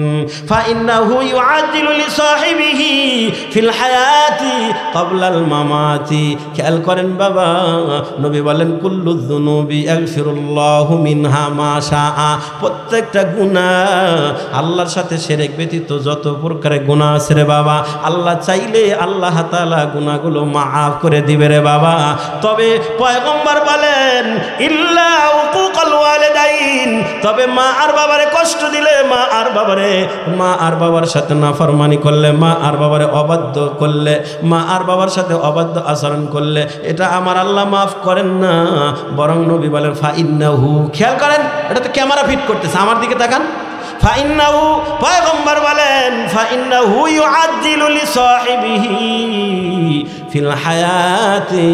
فإنه يعجل لصاحبه في الحياة قبل الممات। খেয়াল করেন বাবা, নবী বলেন কুল্লু যুনুবি ইয়াগফিরুল্লাহু মিনহা মা শাআ, প্রত্যেকটা গুনাহ আল্লাহর সাথে শিরক ব্যতীত যত প্রকারের গুনাহ আছে রে বাবা, আল্লাহ চাইলে আল্লাহ তাআলা গুনাহগুলো মাফ করে দিবে রে বাবা। তবে পয়গম্বর বলেন ইল্লা উকুকাল ওয়ালিদাইন, তবে মা আর বাবারে কষ্ট দিলে, মা আর বাবার সাথে নাফরমানি করলে, মা আর বাবারে অবাধ্য করলে, মা আর বাবার সাথে অবাধ্য আচরণ করলে, এটা আমার আল্লাহ মাফ করেন না। বরং নবী বলেন ফাইন্নাহু, খেয়াল করেন, এটা তো ক্যামেরা ফিট করতেছে, আমার দিকে তাকান। ফাইন্নাহু, পয়গম্বর বলেন ফাইন্নাহু ইউআজ্জিলু লিসাহিবিহি ফিল হায়াতি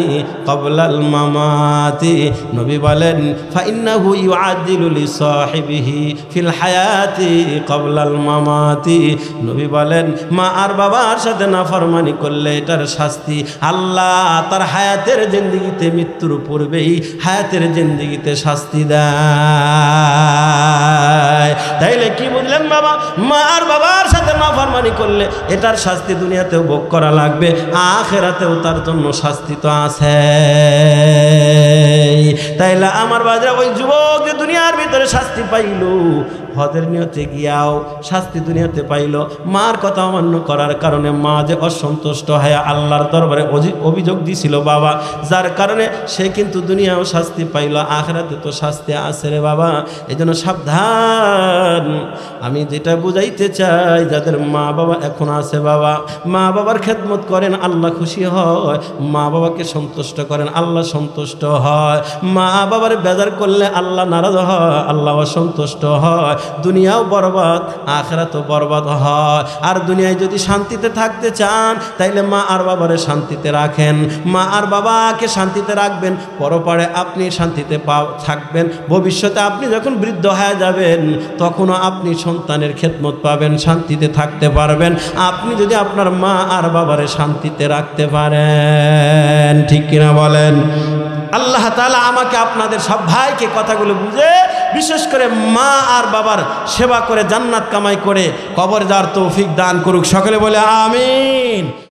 ক্বাবলাল মামাতি। নবী বলেন ফাইন্নাহু ইউআজ্জিলু লিসাহিবিহি ফিল হায়াতি ক্বাবলাল মামাতি। নবী বলেন মা আর বাবার সাথে নাফরমানি করলে এটার শাস্তি আল্লাহ তার হায়াতের জিন্দেগিতে, মৃত্যুর পূর্বেই হায়াতের জিন্দেগিতে শাস্তি দেয়। তাইলে কি বুঝলেন বাবা, মা আর বাবার সাথে নাফরমানি করলে এটার শাস্তি দুনিয়াতেও ভোগ করা লাগবে, আখিরাতেও তার জন্য শাস্তি তো আছে। তাইলে আমার বাজারে ওই যুবক যে দুনিয়ার ভিতরে শাস্তি পাইল, হজের নিয়তে গিয়াও শাস্তি দুনিয়াতে পাইল। মার কথা অমান্য করার কারণে মা যে অসন্তুষ্ট হয়ে আল্লাহর দরবারে অভিযোগ দিছিল বাবা, যার কারণে সে কিন্তু দুনিয়াও শাস্তি পাইল, আখিরাতে তো শাস্তি আছে রে বাবা। এই জন্য সাবধান। আমি যেটা বুঝাইতে চাই, যাদের মা বাবা এখন আছে বাবা, মা বাবার খেদমত করেন, আল্লাহ খুশি হয়। মা বাবাকে সন্তুষ্ট করেন, আল্লাহ সন্তুষ্ট হয়। মা বাবার বেজার করলে আল্লাহ নারাজ হয়, আল্লাহ অসন্তুষ্ট হয়। দুনিয়াও বরবাদ, আখিরাতও বরবাদ হয়। আর দুনিয়ায় যদি শান্তিতে থাকতে চান তাইলে মা আর বাবারে শান্তিতে রাখেন, মা আর বাবাকে শান্তিতে রাখবেন, পরপারে আপনি শান্তিতে থাকবেন। ভবিষ্যতে আপনি যখন বৃদ্ধ হয়ে যাবেন তখনও আপনি সন্তানের খেদমত পাবেন, শান্তিতে থাকতে পারবেন, আপনি যদি আপনার মা আর বাবারে শান্তিতে রাখতে পারেন। ঠিক কিনা বলেন? আল্লাহ তাআলা আমাকে আপনাদের সব ভাইকে কথাগুলো বুঝে বিশেষ করে মা আর বাবার সেবা করে জান্নাত কামাই করে কবর যাওয়ার তৌফিক দান করুক। সকলে বলে আমিন।